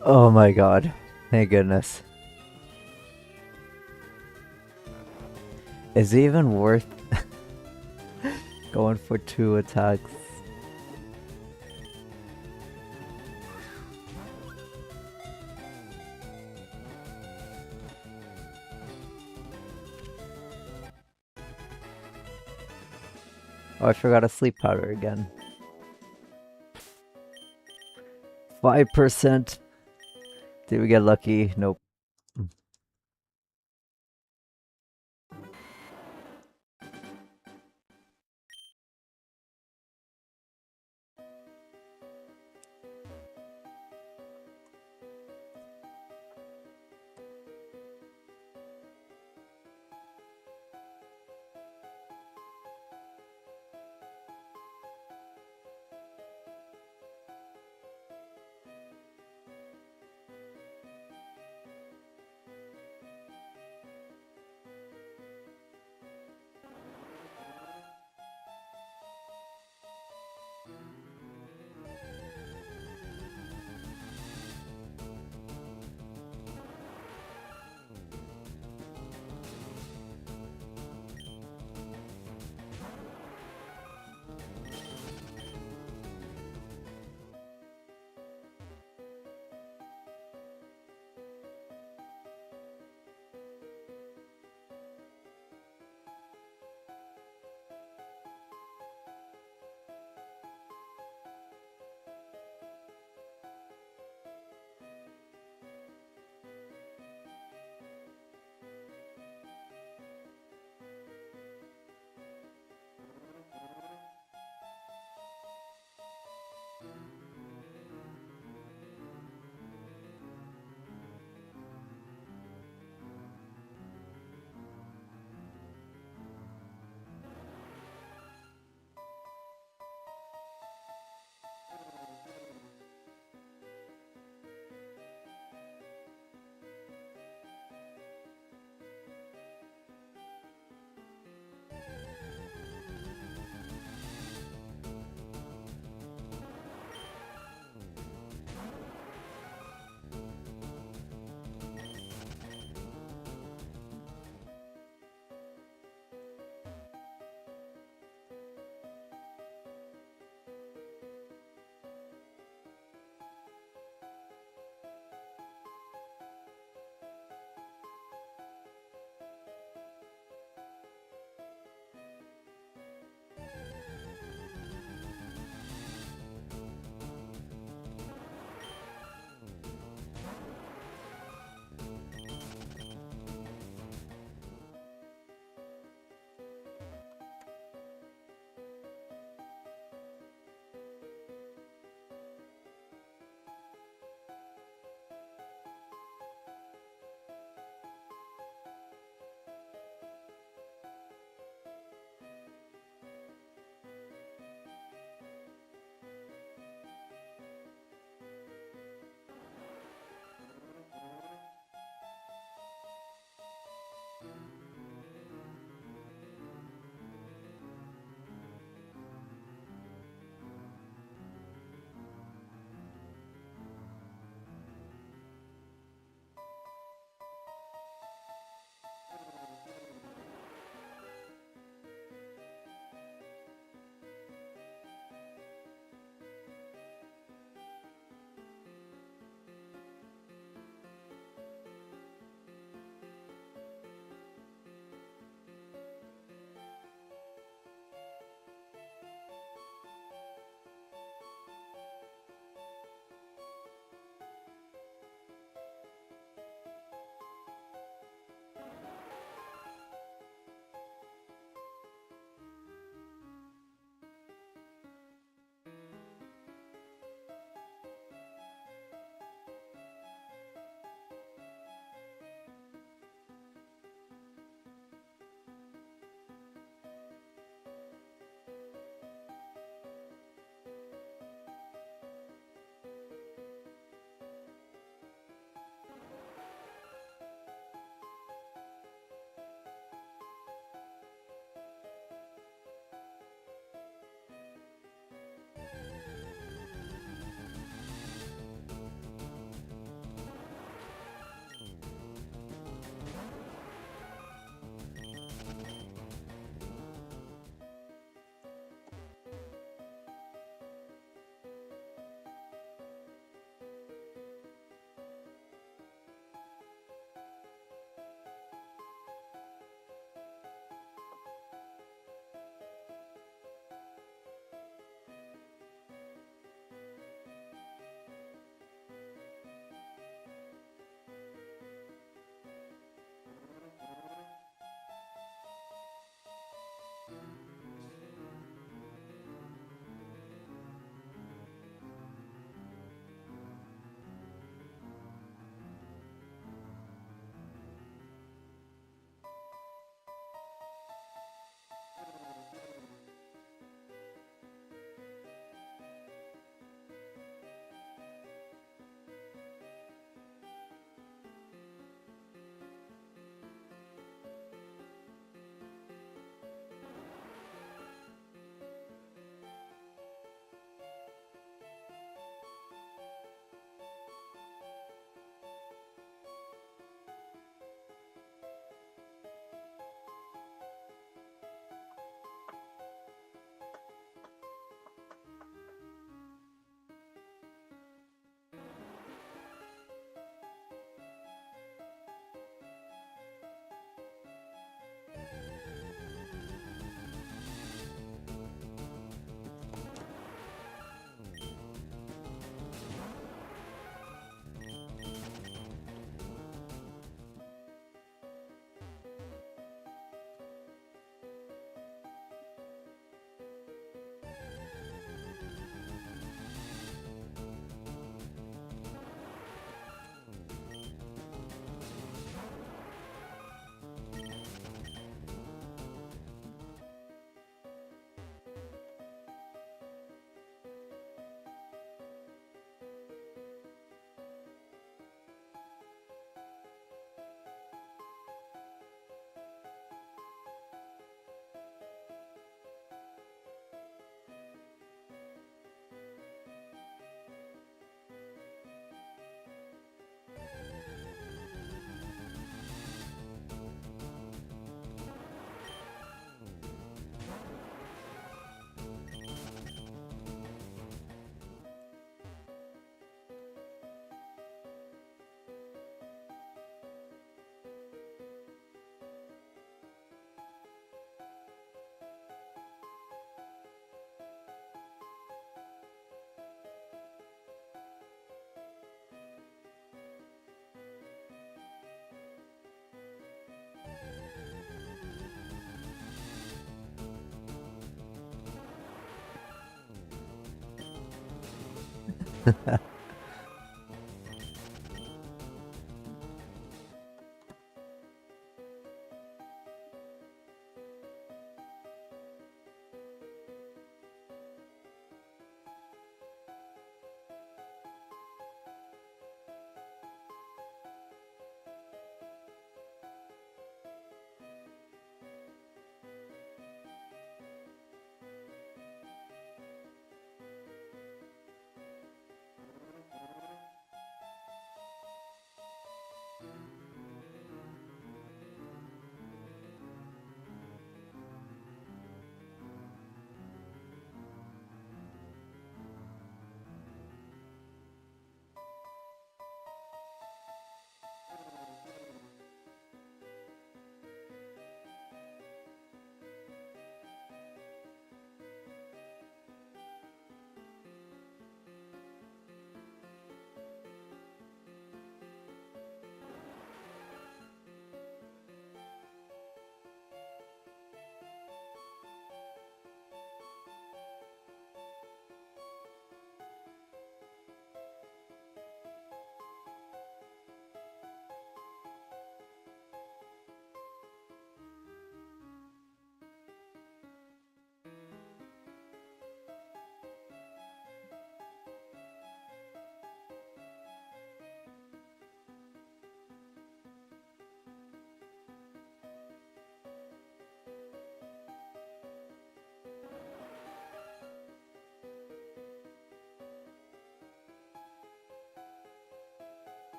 Oh my god. Thank goodness. Is it even worth going for 2 attacks? Oh, I forgot a sleep powder again. 5%. Did we get lucky? Nope.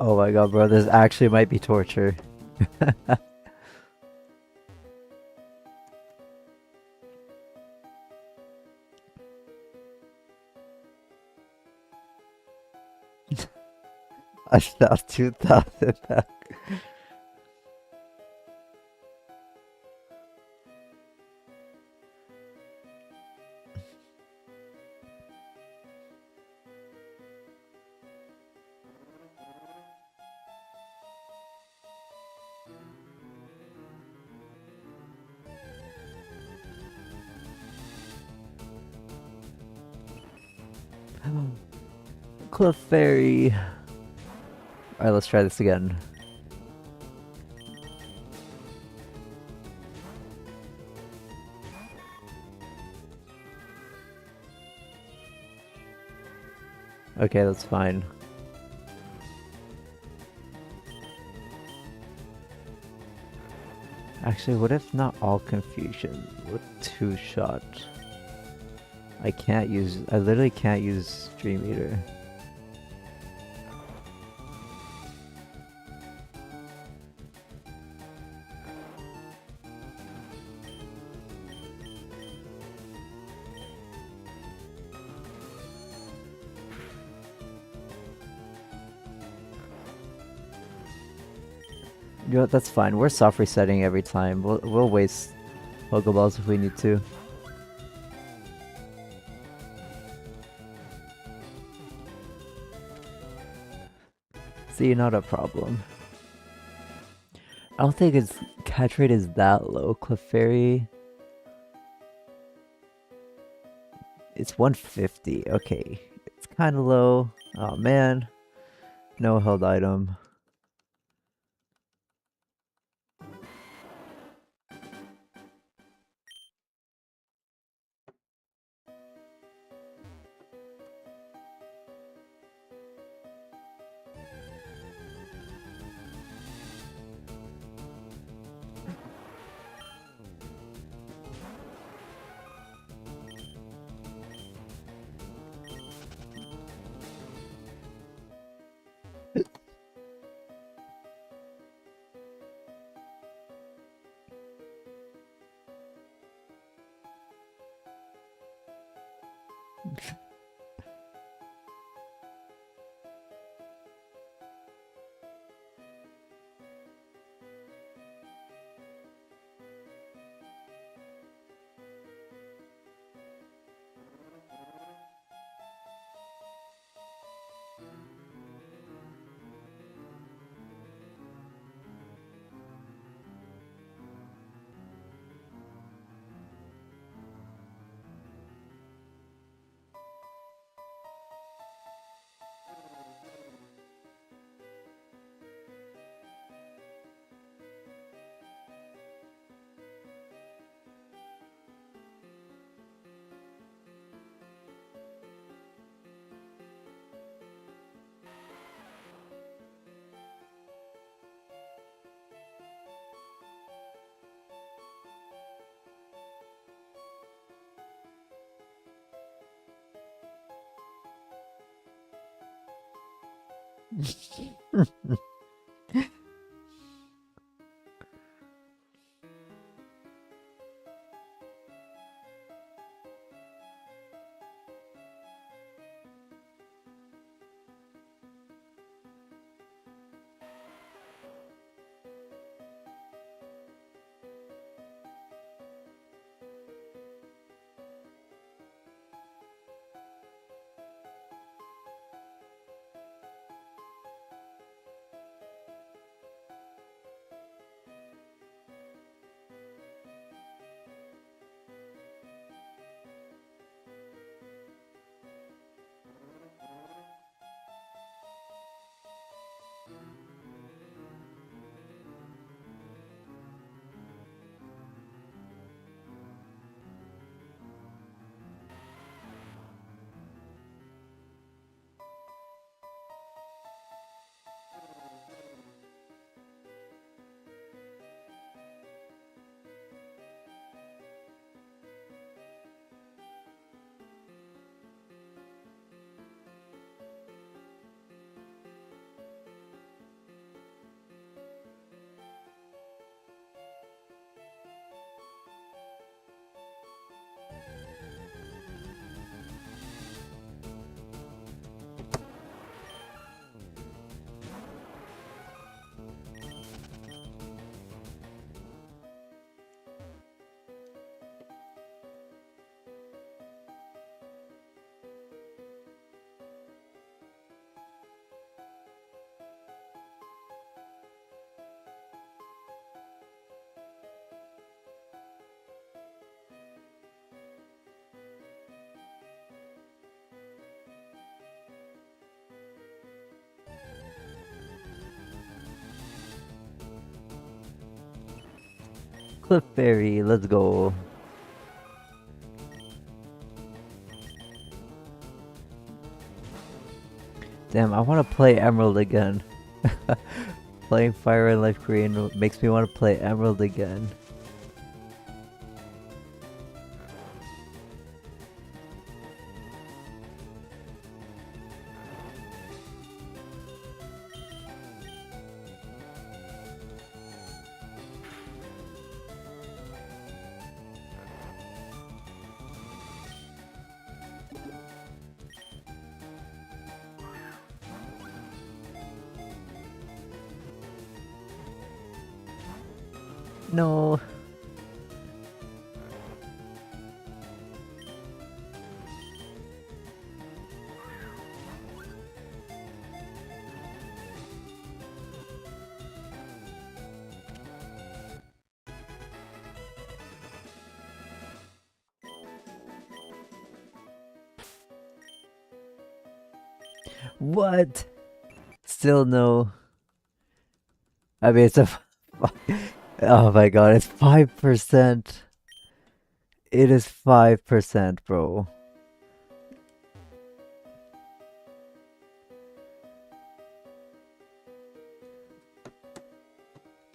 Oh my god, bro, this actually might be torture. I shot 2,000 back. Clefairy. Alright, let's try this again. Okay, that's fine. Actually, what if not all confusion with 2-shot? I literally can't use Dream Eater. You know what, that's fine. We're soft resetting every time. We'll waste Pokeballs if we need to. See, not a problem. I don't think its catch rate is that low. Clefairy. It's 150. Okay. It's kind of low. Oh man. No held item. Cliff Fairy, let's go. Damn, I want to play Emerald again. Playing Fire and LeafGreen makes me want to play Emerald again. No. What? Still no. I mean, it's a. Oh my god, it's 5%. It is 5%, bro.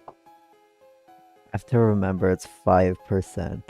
I have to remember it's 5%.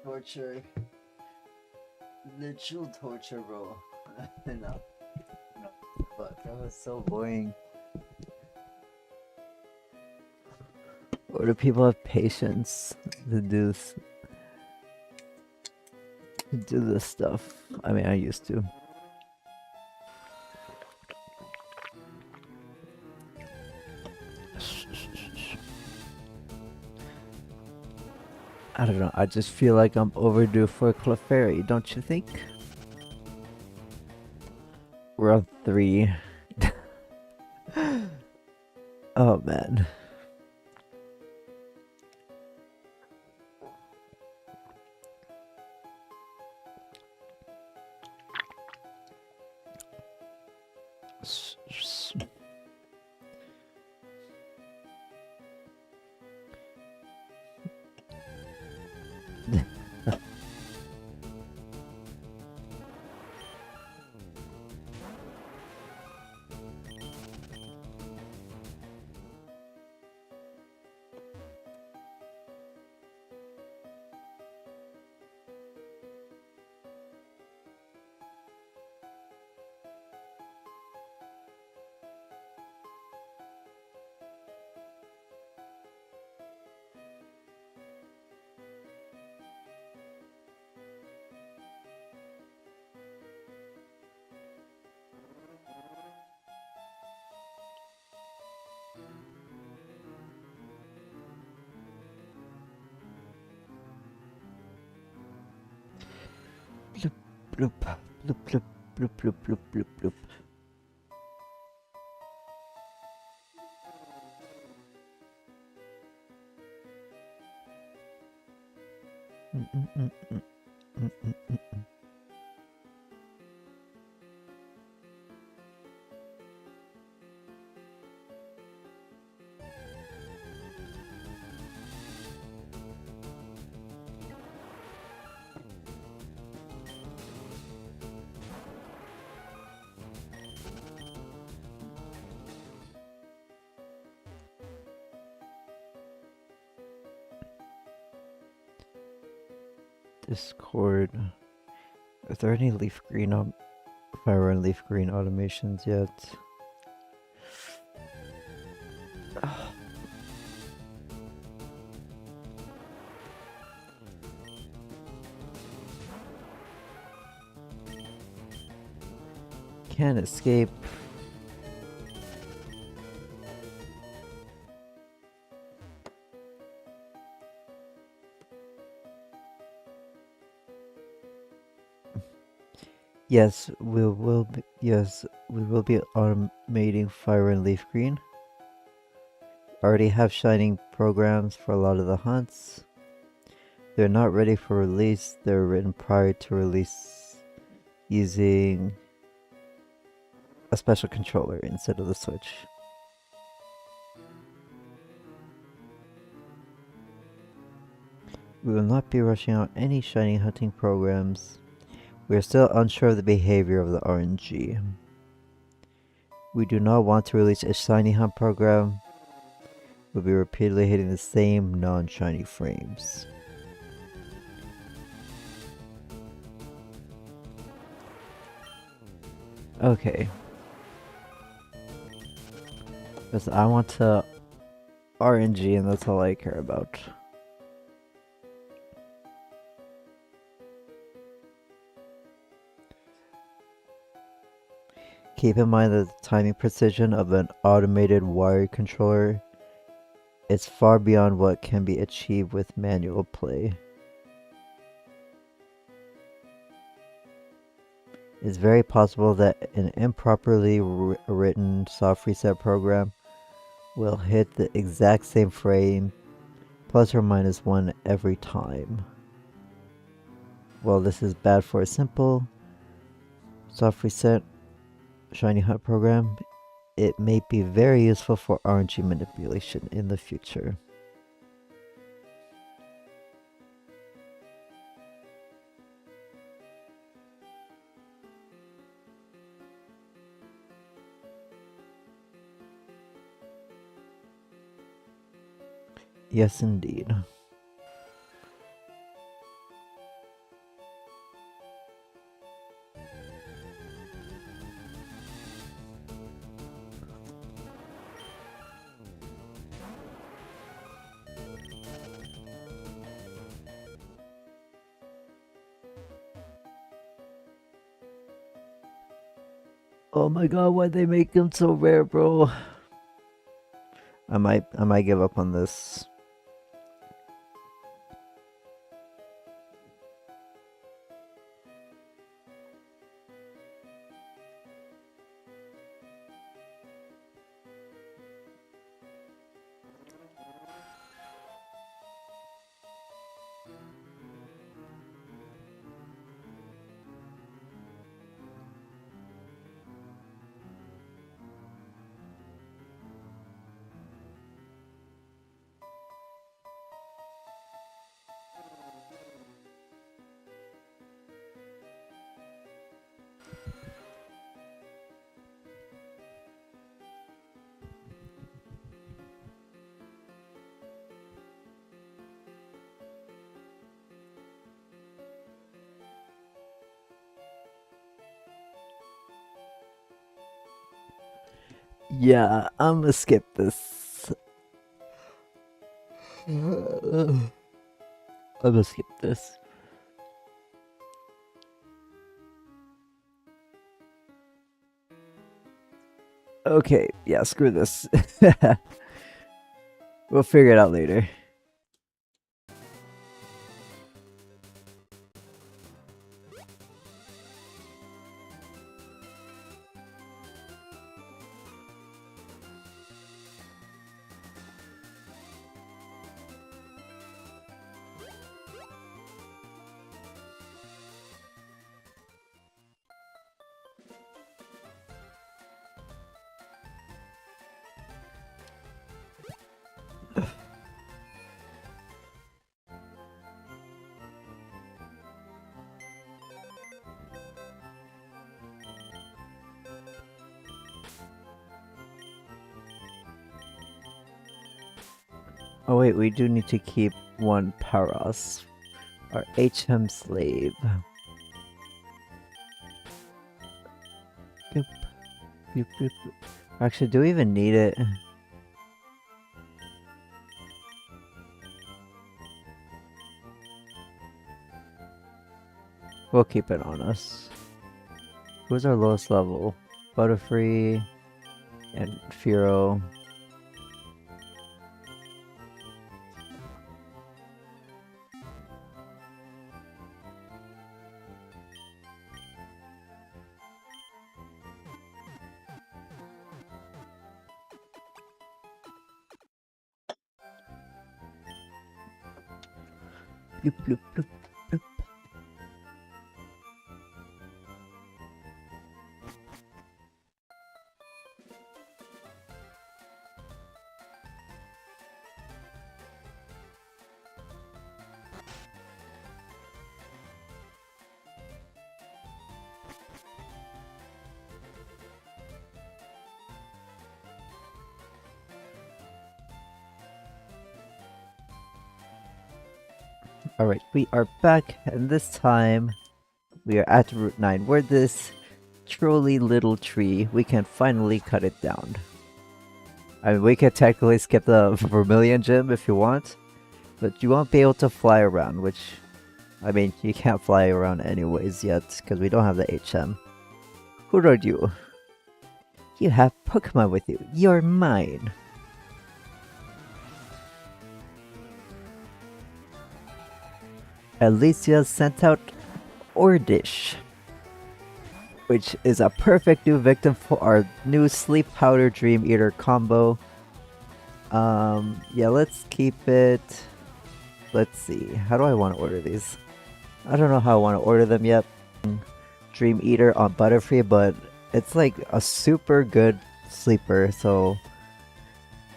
Torture. Literal torture, bro. No. No. Fuck, that was so boring. Or do people have patience to do this stuff? I mean, I used to. I don't know, I just feel like I'm overdue for a Clefairy, don't you think? We're on 3. Oh man. Bloop, bloop, bloop, bloop, bloop, bloop, bloop, bloop, bloop. Discord. Are there any LeafGreen FireRed LeafGreen automations yet? Can't escape. Yes, we will be. Yes, we will be automating FireRed LeafGreen. Already have shining programs for a lot of the hunts. They're not ready for release. They're written prior to release using a special controller instead of the Switch. We will not be rushing out any shiny hunting programs. We are still unsure of the behavior of the RNG. We do not want to release a shiny hunt program. We'll be repeatedly hitting the same non-shiny frames. Okay. Because I want to RNG and that's all I care about. Keep in mind that the timing precision of an automated wired controller is far beyond what can be achieved with manual play. It's very possible that an improperly written soft reset program will hit the exact same frame plus or minus 1 every time. While this is bad for a simple soft reset shiny hunt program, it may be very useful for RNG manipulation in the future. Yes, indeed. Oh my god, why'd they make them so rare, bro? I might give up on this. Yeah, I'm gonna skip this. I'm gonna skip this. Okay, yeah, screw this. We'll figure it out later. Oh wait, we do need to keep one Paros. Our HM slave. Boop, boop, boop, boop. Actually, do we even need it? We'll keep it on us. Who's our lowest level? Butterfree and Firo. Bloop, bloop, bloop, bloop. Alright, we are back, and this time we are at Route 9, where this truly little tree, we can finally cut it down. I mean, we could technically skip the Vermilion Gym if you want, but you won't be able to fly around, which, I mean, you can't fly around anyways yet, because we don't have the HM. Who are you? You have Pokemon with you. You're mine. Alicia sent out Ordish, which is a perfect new victim for our new Sleep Powder Dream Eater combo. Yeah, let's keep it. Let's see, how do I want to order these? I don't know how I want to order them yet. Dream Eater on Butterfree, but it's like a super good sleeper, so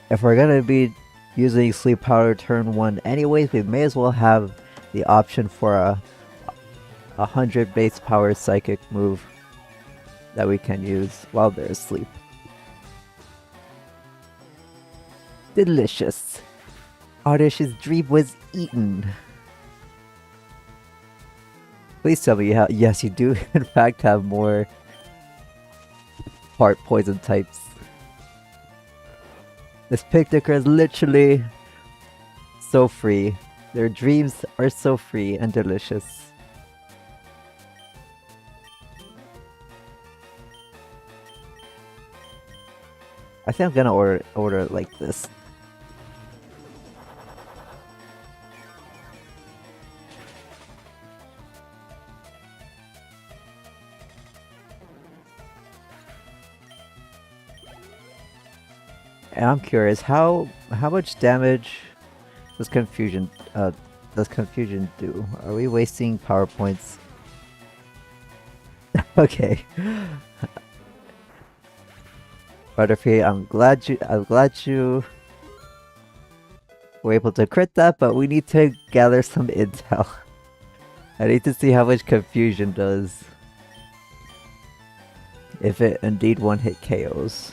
if we're gonna be using Sleep Powder turn 1 anyways, we may as well have the option for a 100 base power psychic move that we can use while they're asleep. Delicious. Ardish's dream was eaten. Please tell me you have. Yes, you do in fact have more part poison types. This picnicker is literally so free. Their dreams are so free and delicious. I think I'm gonna order it like this. And I'm curious, how much damage does confusion do? Are we wasting power points? Okay. Butterfree, I'm glad you were able to crit that, but we need to gather some intel. I need to see how much confusion does. If it indeed one-hit KOs.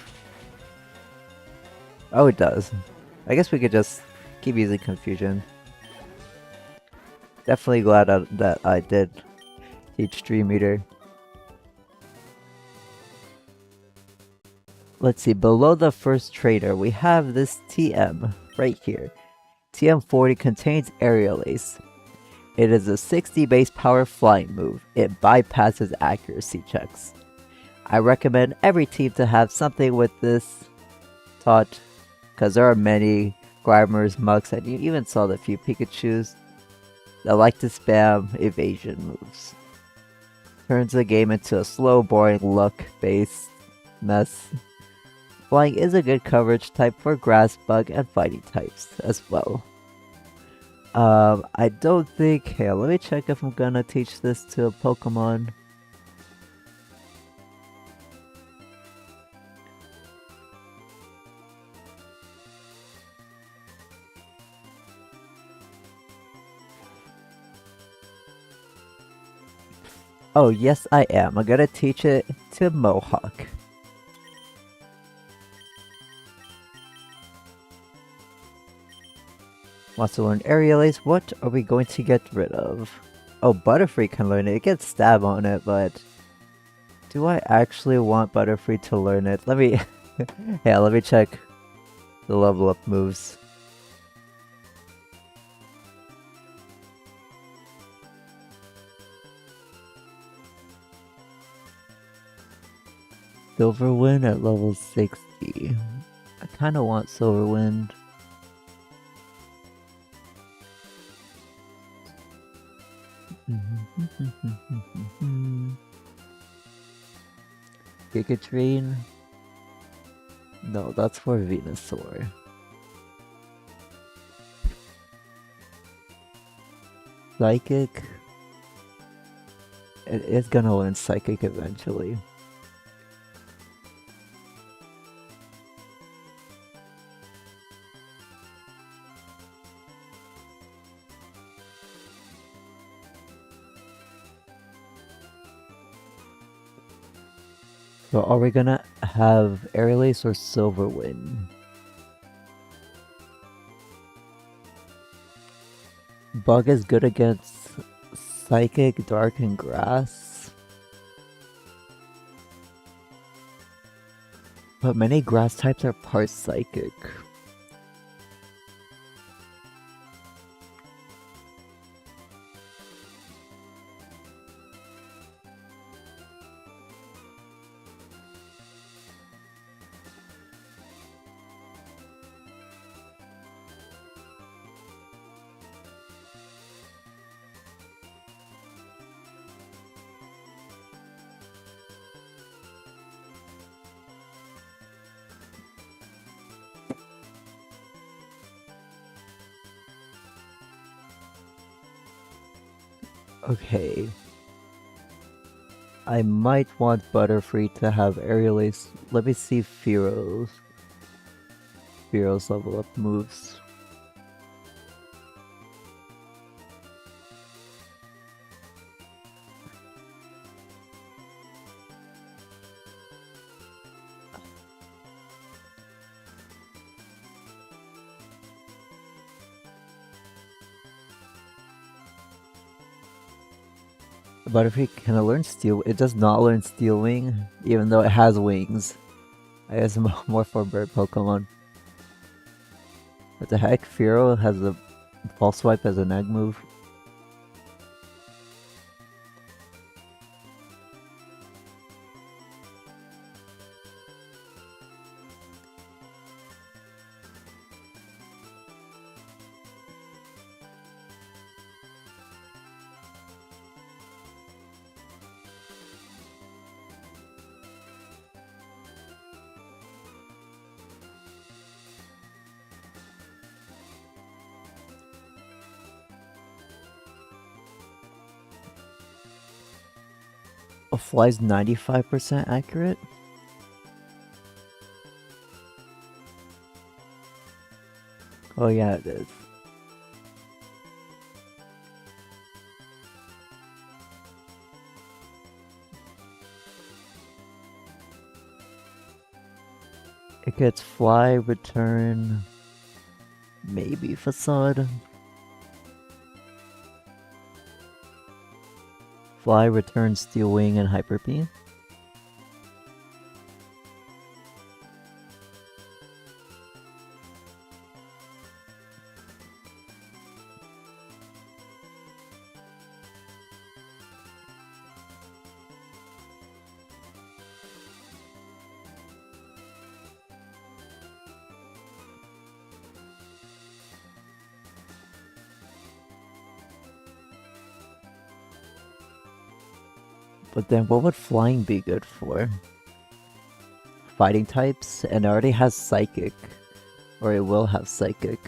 Oh, it does. I guess we could just keep using confusion. Definitely glad that I did teach Dream Eater. Let's see, below the first trader, we have this TM right here. TM40 contains Aerial Ace. It is a 60 base power flying move. It bypasses accuracy checks. I recommend every team to have something with this taught, because there are many Grimer's, Mucks, and you even saw the few Pikachus that like to spam evasion moves. Turns the game into a slow, boring, luck-based mess. Flying is a good coverage type for grass, bug, and fighting types as well. I don't think... Here, let me check if I'm gonna teach this to a Pokemon. Oh, yes I am. I'm gonna teach it to Mohawk. Wants to learn Aerial Ace. What are we going to get rid of? Oh, Butterfree can learn it. It gets stab on it, but... Do I actually want Butterfree to learn it? Let me... Yeah, let me check the level up moves. Silverwind at level 60. I kinda want Silverwind. Gigatrain? No, that's for Venusaur. Psychic? It is gonna learn Psychic eventually. So are we gonna have Aerial Ace or Silverwind? Bug is good against Psychic, Dark, and Grass. But many grass types are part Psychic. Okay. I might want Butterfree to have Aerial Ace. Let me see Fearo's level up moves. Butterfree can learn Steel. It does not learn Steel Wing, even though it has wings. I guess more for bird Pokemon. What the heck? Fearow has a False Swipe as an egg move. A fly's 95% accurate? Oh yeah, it is. It gets fly, return, maybe facade. Fly, return, steel wing, and hyper beam. But then what would flying be good for? Fighting types? And it already has psychic. Or it will have psychic.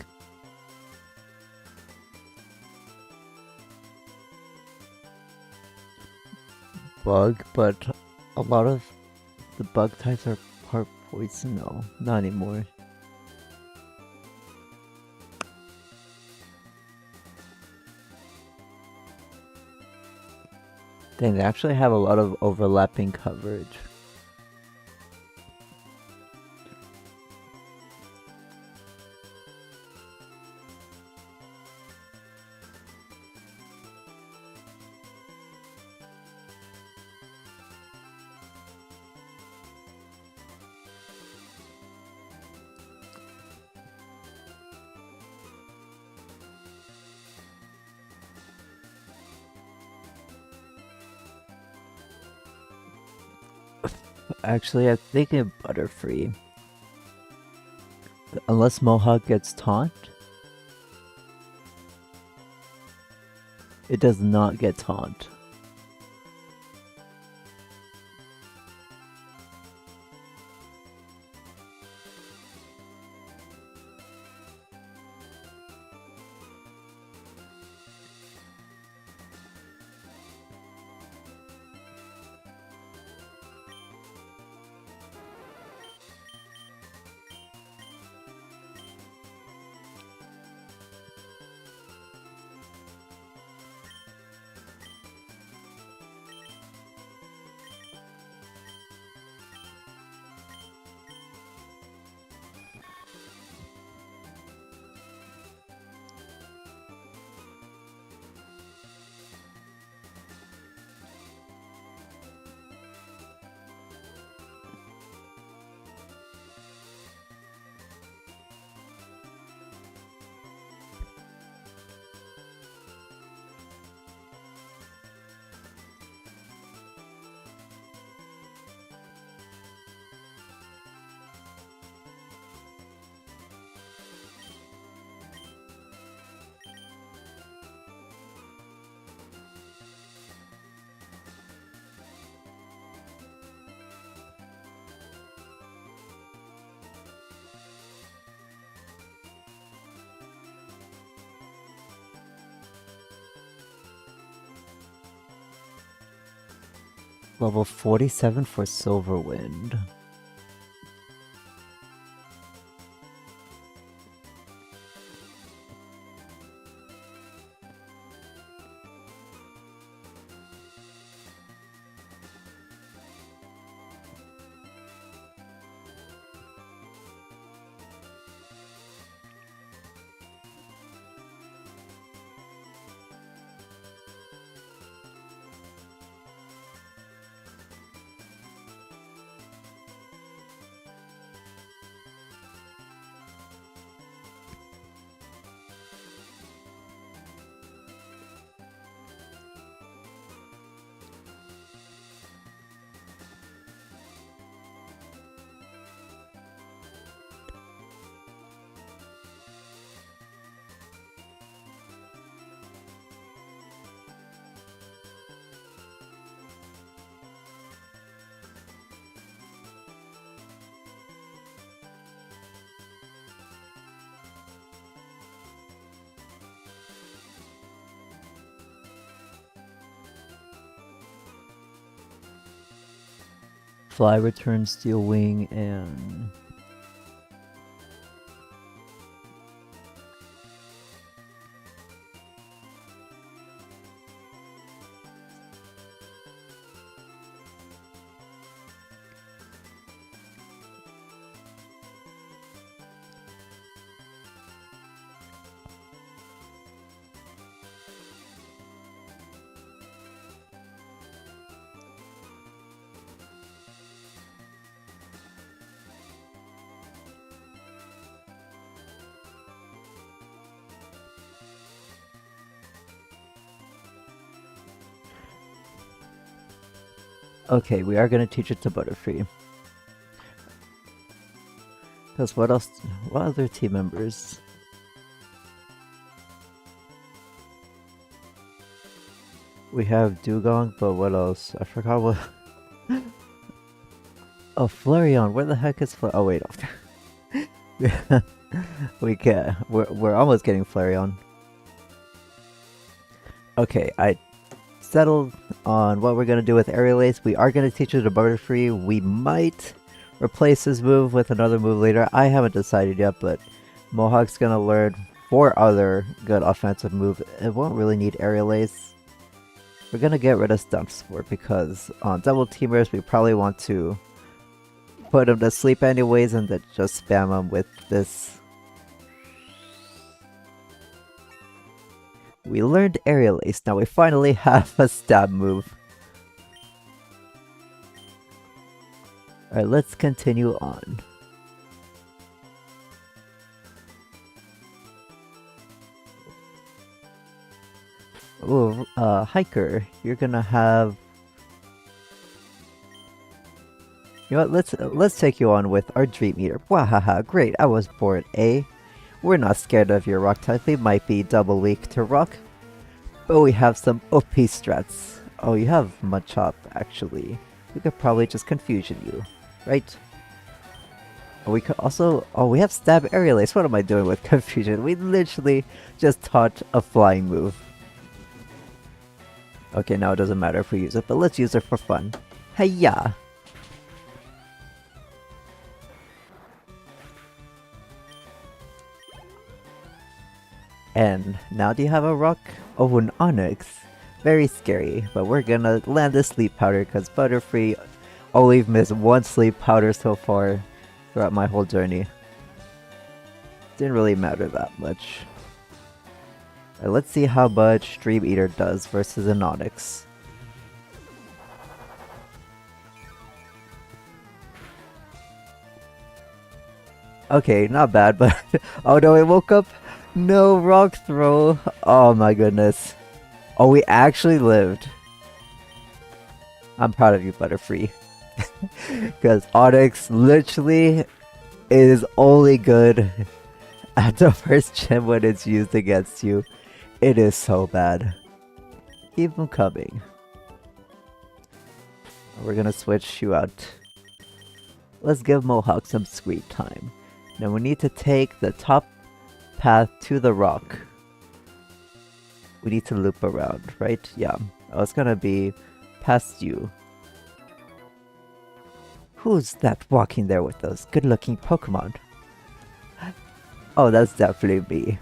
Bug, but a lot of the bug types are part poison. No, not anymore. Dang, they actually have a lot of overlapping coverage. Actually, I'm thinking Butterfree. Unless Mohawk gets taunt. It does not get taunt. Level 47 for Silverwind. Fly, Return, Steel Wing, and... Okay, we are gonna teach it to Butterfree. Because what else? What other team members? We have Dugong, but what else? I forgot what... Oh, Flareon! Where the heck is Oh wait, we can't. We're almost getting Flareon. Okay, I settled on what we're gonna do with Aerial Ace. We are gonna teach it to Butterfree. We might replace his move with another move later. I haven't decided yet, but Mohawk's gonna learn 4 other good offensive moves. It won't really need Aerial Ace. We're gonna get rid of Stump Sport because on double teamers we probably want to put him to sleep anyways and then just spam him with this. We learned Aerial Ace, now we finally have a stab move. Alright, let's continue on. Ooh, Hiker, you're gonna have... You know what, let's take you on with our Dream Eater. Wahaha, great, I was born A. We're not scared of your rock type, we might be double weak to rock. But we have some OP strats. Oh, you have Machop, actually. We could probably just Confusion you, right? We could also... Oh, we have Stab Aerial Ace. What am I doing with Confusion? We literally just taught a flying move. Okay, now it doesn't matter if we use it, but let's use it for fun. Hey-ya! And now do you have a rock? Oh, an Onyx. Very scary, but we're gonna land the Sleep Powder because Butterfree only missed 1 Sleep Powder so far throughout my whole journey. Didn't really matter that much. Right, let's see how much Dream Eater does versus an Onyx. Okay, not bad, but... Oh no, it woke up! No, rock throw! Oh my goodness. Oh, we actually lived. I'm proud of you, Butterfree. Because Onyx literally is only good at the first gym when it's used against you. It is so bad. Keep them coming. We're gonna switch you out. Let's give Mohawk some screen time. Now we need to take the top path to the rock. We need to loop around, right? Yeah. Oh, it's gonna be past you. Who's that walking there with those good-looking Pokemon? Oh, that's definitely me.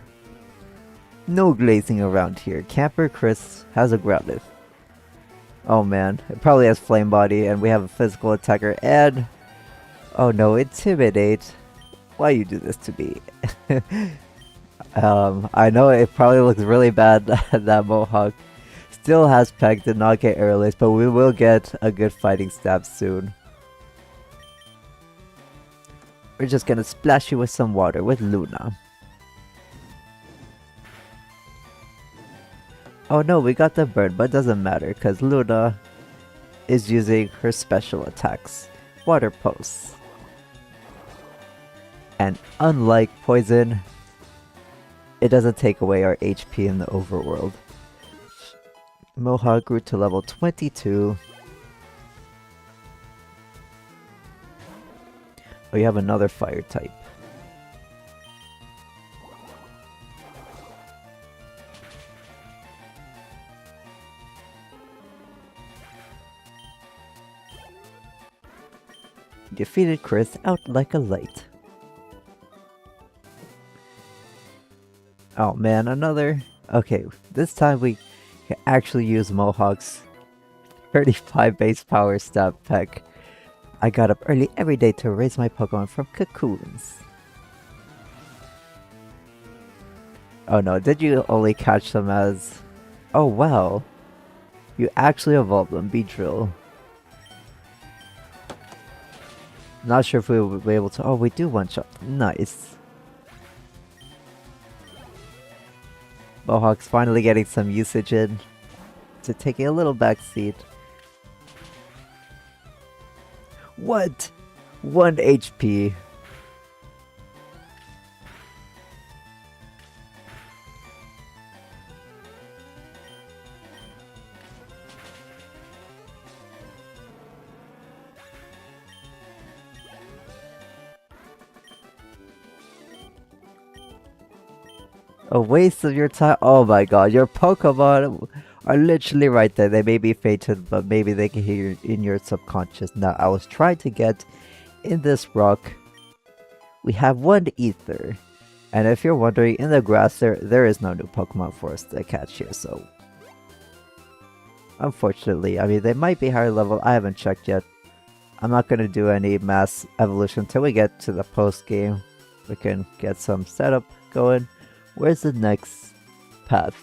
No glazing around here. Camper Chris has a grounded. Oh man, it probably has Flame Body, and we have a physical attacker, and... Oh no, Intimidate. Why you do this to me? I know it probably looks really bad that Mohawk still has Peg, did not get Aerial Ace, but we will get a good fighting stab soon. We're just gonna splash you with some water with Luna. Oh no, we got the burn, but it doesn't matter because Luna is using her special attacks. Water Pulse. And unlike Poison, it doesn't take away our HP in the overworld. Mohawk grew to level 22. Oh, you have another fire type. Defeated Chris out like a light. Oh man, another. Okay, this time we can actually use Mohawk's 35 base power stat pack. I got up early every day to raise my Pokemon from cocoons. Oh no, did you only catch them as... Oh wow. You actually evolved them, Beedrill. Not sure if we will be able to... Oh, we do one shot. Nice. Mohawk's finally getting some usage in. To taking a little backseat. What? 1 HP. A waste of your time. Oh my god, your Pokemon are literally right there. They may be fated, but maybe they can hear you in your subconscious. Now, I was trying to get in this rock. We have 1 Ether. And if you're wondering, in the grass there is no new Pokemon for us to catch here, so... Unfortunately, I mean, they might be higher level. I haven't checked yet. I'm not going to do any mass evolution until we get to the post game. We can get some setup going. Where's the next path?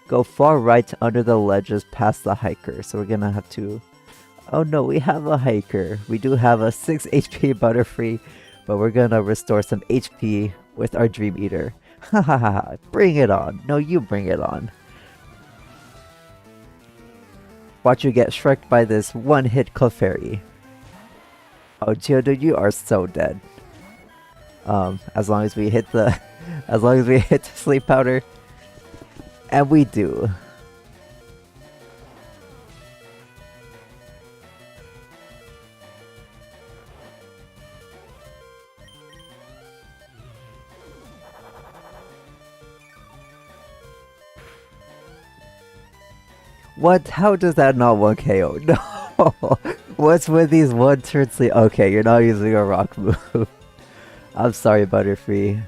Go far right under the ledges past the hiker. So we're gonna have to... Oh no, we have a hiker. We do have a 6 HP Butterfree, but we're gonna restore some HP with our Dream Eater. Ha ha ha, bring it on. No, you bring it on. Watch you get shreked by this one-hit Clefairy. Oh, Geodude, you are so dead. As long as we hit the... As long as we hit the sleep powder. And we do. What? How does that not 1 KO? No! What's with these one-turn sleep? Okay, you're not using a rock move. I'm sorry, Butterfree.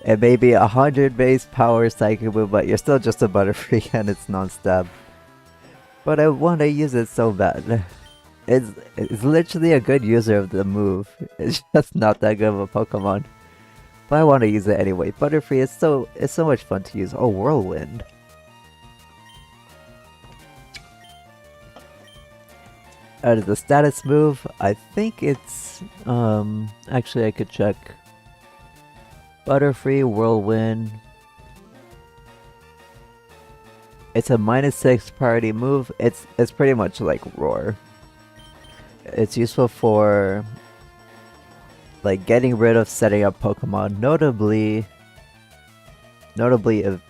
It may be 100 base power psychic move, but you're still just a Butterfree and it's non-stab. But I want to use it so bad. It's literally a good user of the move. It's just not that good of a Pokemon. But I want to use it anyway. Butterfree is so much fun to use. Oh, Whirlwind. Out of the status move, I think it's actually I could check. Butterfree, Whirlwind. It's a -6 priority move. It's pretty much like Roar. It's useful for like getting rid of setting up Pokemon, notably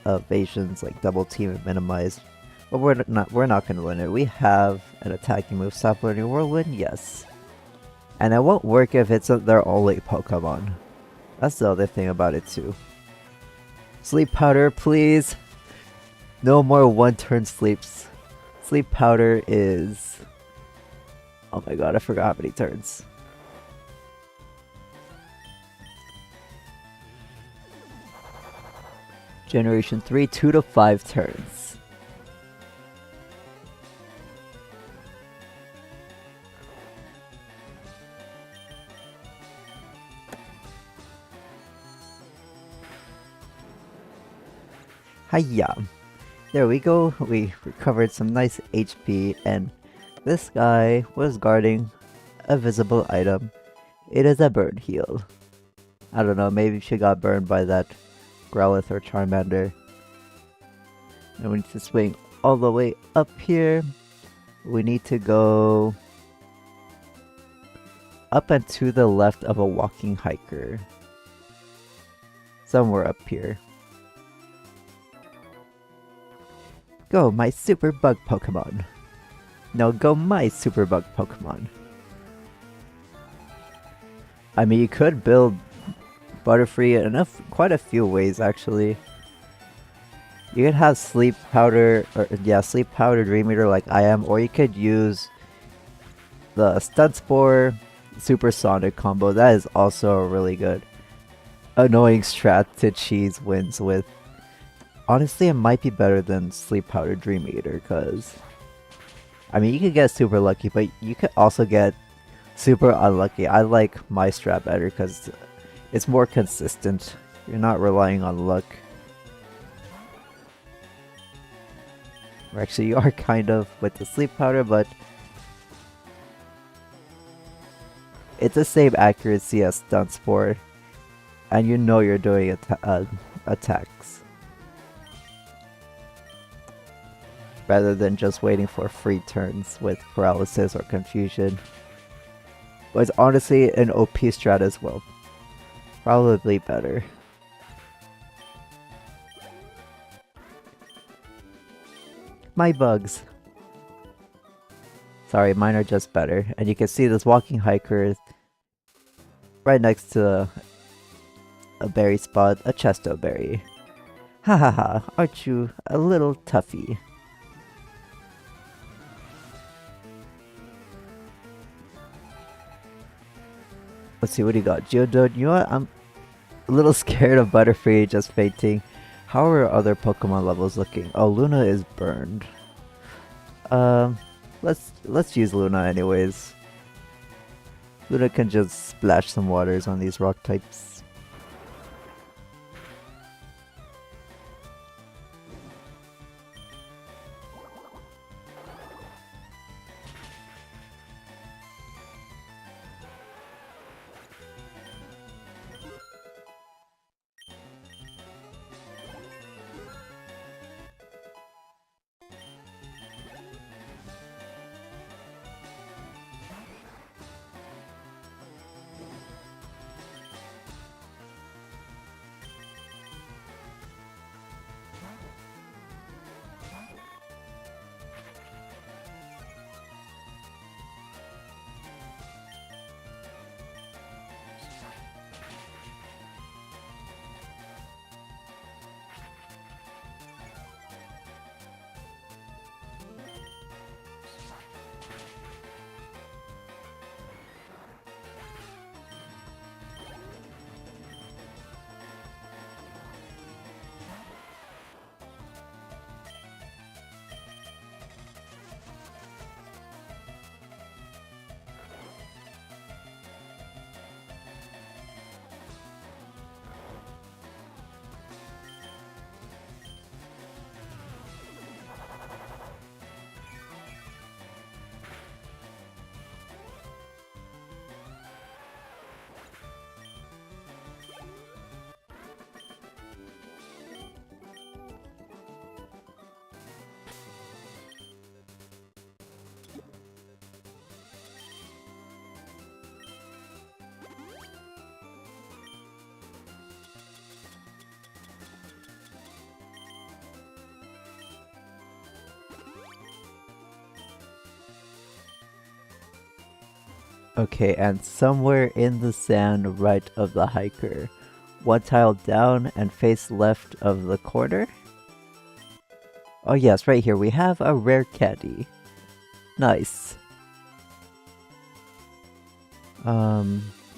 evasions like double team and minimize. But we're not gonna learn it. We have an attacking move. Stop learning Whirlwind, yes. And it won't work if it's their only Pokemon. That's the other thing about it too. Sleep Powder, please. No more one-turn sleeps. Sleep Powder is... Oh my god, I forgot how many turns. Generation 3, 2 to 5 turns. Hiya! There we go, we recovered some nice HP, and this guy was guarding a visible item. It is a burn heal. I don't know, maybe she got burned by that Growlithe or Charmander. And we need to swing all the way up here. We need to go up and to the left of a walking hiker. Somewhere up here. Go, my super bug Pokemon. No, go my super bug Pokemon. I mean, you could build Butterfree in quite a few ways, actually. You could have Sleep Powder, Sleep Powder Dream Eater like I am, or you could use the Stun Spore supersonic combo. That is also a really good annoying strat to cheese wins with. Honestly, it might be better than Sleep Powder Dream Eater, because I mean, you could get super lucky, but you could also get super unlucky. I like my strat better because it's more consistent. You're not relying on luck. Or actually, you are kind of with the Sleep Powder, but it's the same accuracy as Stun Spore, and you know you're doing attacks. Rather than just waiting for free turns with paralysis or confusion. But it's honestly an OP strat as well. Probably better. My bugs. Sorry, mine are just better. And you can see this walking hiker right next to a berry spot, a chesto berry. Ha ha ha, aren't you a little toughy? Let's see, what do you got? Geodude, you know what? I'm a little scared of Butterfree just fainting. How are other Pokemon levels looking? Oh, Luna is burned. Let's use Luna anyways. Luna can just splash some waters on these rock types. Okay, and somewhere in the sand right of the hiker, one tile down and face left of the corner. Oh yes, right here we have a rare caddy. Nice.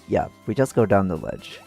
Yeah, we just go down the ledge.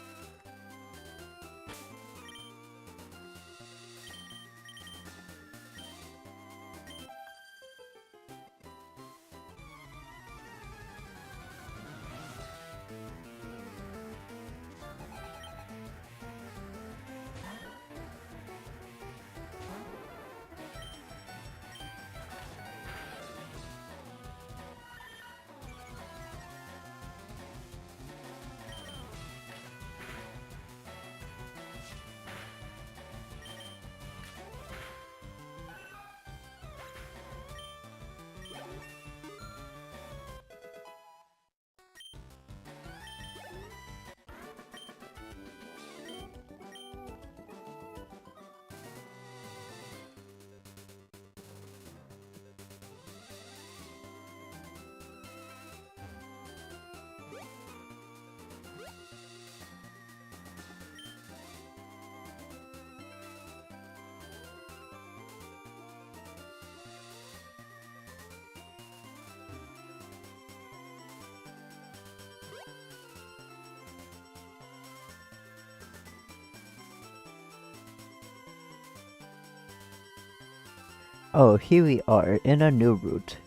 Oh, here we are in a new route.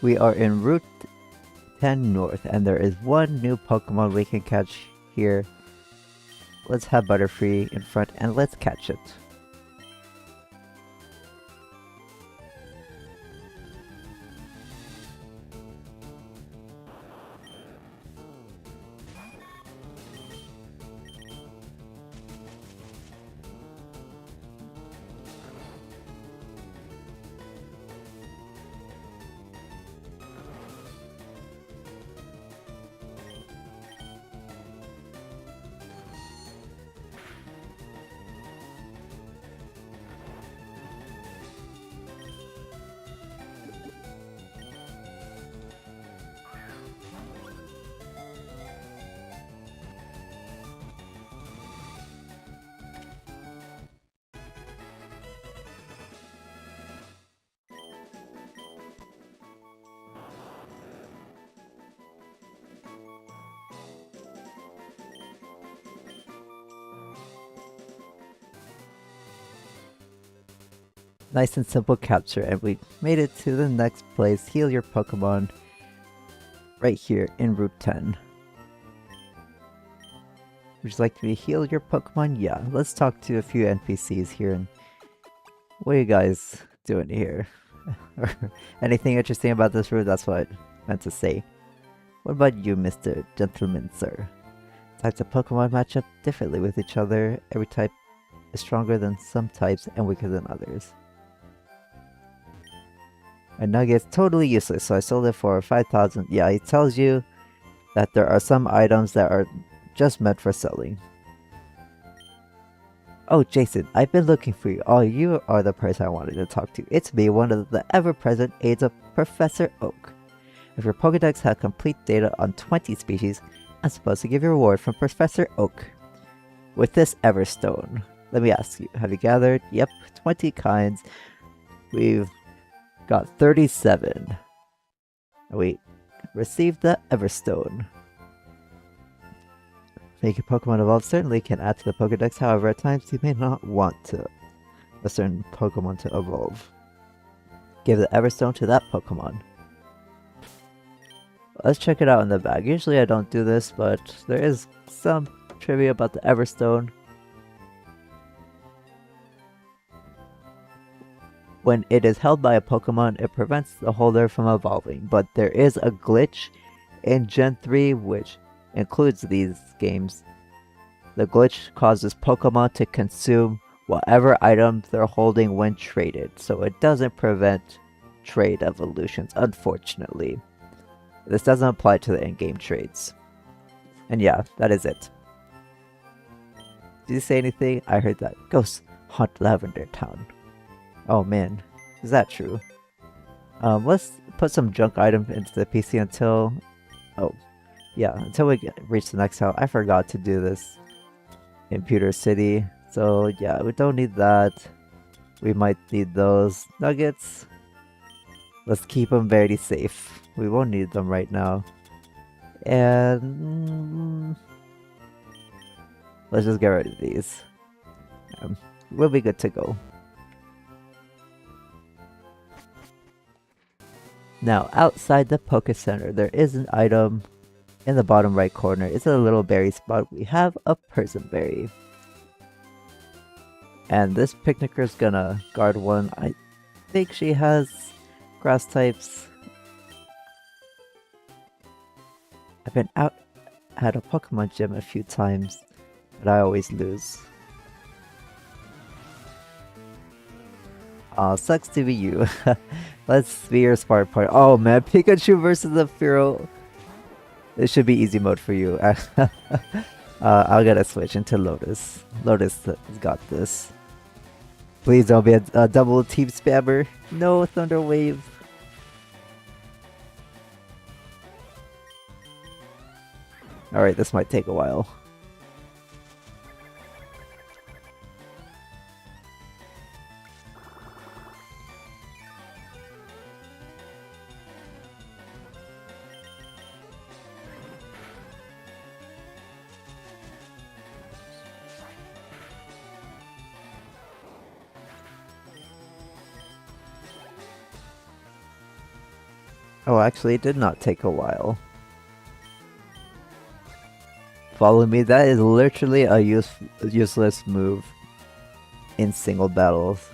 We are in Route 10 North, and there is one new Pokemon we can catch here. Let's have Butterfree in front, and let's catch it. Nice and simple capture, and we made it to the next place. Heal your Pokemon right here in Route 10. Would you like to heal your Pokemon? Yeah, let's talk to a few NPCs here. And what are you guys doing here? Anything interesting about this route? That's what I meant to say. What about you, Mr. Gentleman, sir? Types of Pokemon match up differently with each other. Every type is stronger than some types and weaker than others. A nugget's totally useless, so I sold it for 5,000. Yeah, it tells you that there are some items that are just meant for selling. Oh, Jason, I've been looking for you. Oh, you are the person I wanted to talk to. It's me, one of the ever-present aides of Professor Oak. If your Pokedex has complete data on 20 species, I'm supposed to give you a reward from Professor Oak. With this Everstone, let me ask you, have you gathered? Yep, 20 kinds. We've got 37. We received the Everstone. Make your Pokemon evolve certainly can add to the Pokedex, however, at times you may not want a certain Pokemon to evolve. Give the Everstone to that Pokemon. Let's check it out in the bag. Usually I don't do this, but there is some trivia about the Everstone. When it is held by a Pokemon, it prevents the holder from evolving, but there is a glitch in Gen 3 which includes these games. The glitch causes Pokemon to consume whatever item they're holding when traded, so it doesn't prevent trade evolutions, unfortunately. This doesn't apply to the in-game trades. And yeah, that is it. Did you say anything? I heard that ghosts haunt Lavender Town. Oh man, is that true? Let's put some junk items into the PC until... Oh, yeah, until we reach the next house. I forgot to do this in Pewter City. So yeah, we don't need that. We might need those nuggets. Let's keep them very safe. We won't need them right now. And... let's just get rid of these. We'll be good to go. Now, outside the Poké Center, there is an item in the bottom right corner. It's a little berry spot. We have a person berry. And this picnicker's gonna guard one. I think she has grass types. I've been out at a Pokemon gym a few times, but I always lose. Aw, sucks to be you. Let's be your smart part. Oh man, Pikachu versus the Fearow. This should be easy mode for you. I'll get a switch into Lotus. Lotus has got this. Please don't be a double team spammer. No, Thunder Wave. Alright, this might take a while. Oh, actually, it did not take a while. Follow me, that is literally a useless move in single battles.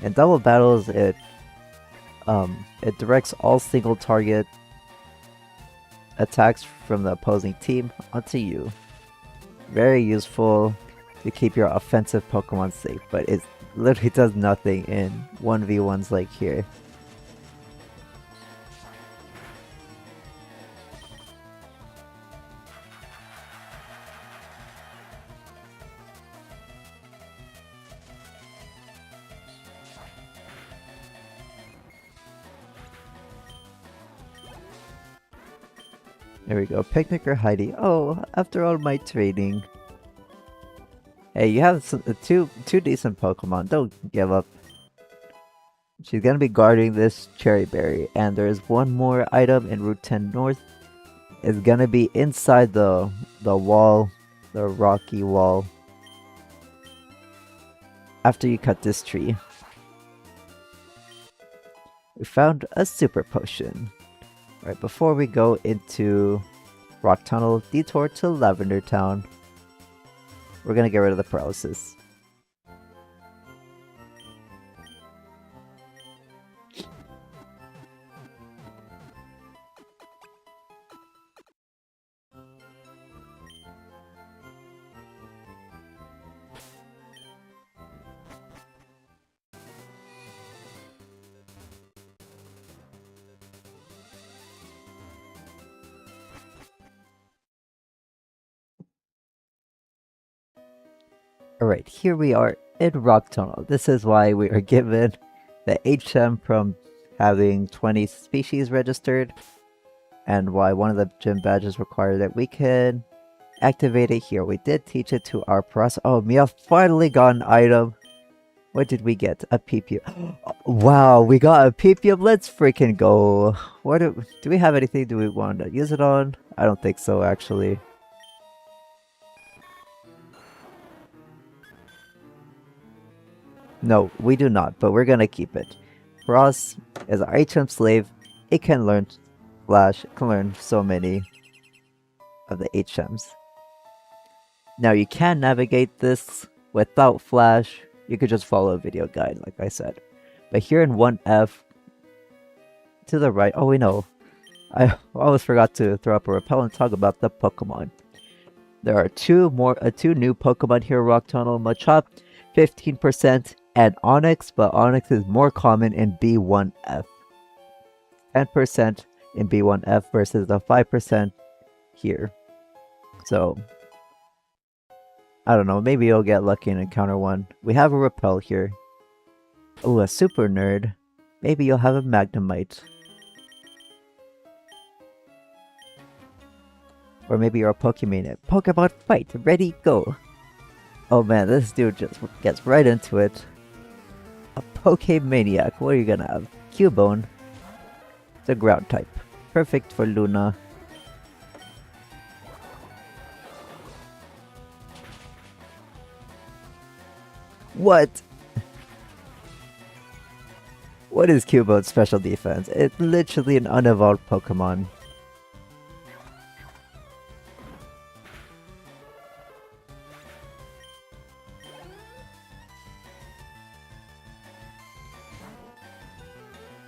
In double battles, it directs all single target attacks from the opposing team onto you. Very useful to keep your offensive Pokemon safe, but it literally does nothing in 1v1s like here. There we go, Picnic or Heidi. Oh, after all my training. Hey, you have two decent Pokemon. Don't give up. She's gonna be guarding this Cherry Berry, and there's one more item in Route 10 North. It's gonna be inside the wall, the rocky wall. After you cut this tree, we found a super potion. Right before we go into Rock Tunnel, detour to Lavender Town. We're gonna get rid of the paralysis. Alright, here we are in Rock Tunnel. This is why we are given the HM from having 20 species registered, and why one of the gym badges require that we can activate it here. We did teach it to our pros. Oh, Mia finally got an item. What did we get? A PPM. Wow, we got a PPM. Let's freaking go. What do we have anything do we want to use it on? I don't think so, actually. No, we do not, but we're gonna keep it. Ross is our HM slave. It can learn Flash, it can learn so many of the HMs. Now you can navigate this without Flash. You could just follow a video guide, like I said. But here in 1F, to the right, oh we know. I almost forgot to throw up a rappel and talk about the Pokemon. There are two new Pokemon here, Rock Tunnel, Machop, 15%, and Onyx, but Onyx is more common in B1F. 10% in B1F versus the 5% here. So, I don't know, maybe you'll get lucky and encounter one. We have a Repel here. Oh, a Super Nerd. Maybe you'll have a Magnemite. Or maybe you're a Pokemon. Pokemon fight, ready, go. Oh man, this dude just gets right into it. A Pokemaniac, what are you gonna have? Cubone. It's a ground type. Perfect for Luna. What? What is Cubone's special defense? It's literally an unevolved Pokemon.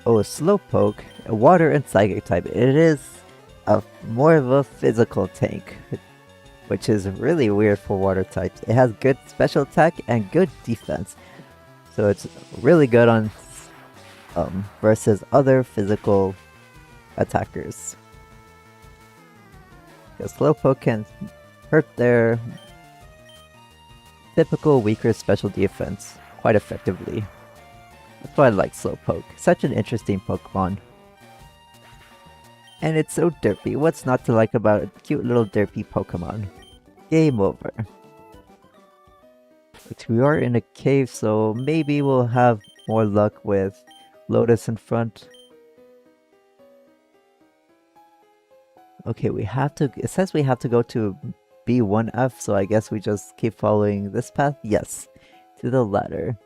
Oh, a Slowpoke, a water and psychic type. It is more of a physical tank, which is really weird for water types. It has good special attack and good defense, so it's really good on versus other physical attackers. Because Slowpoke can hurt their typical weaker special defense quite effectively. That's why I like Slowpoke. Such an interesting Pokemon. And it's so derpy. What's not to like about a cute little derpy Pokemon? Game over. But we are in a cave, so maybe we'll have more luck with Lotus in front. Okay, we have to... It says we have to go to B1F, so I guess we just keep following this path? Yes. To the ladder.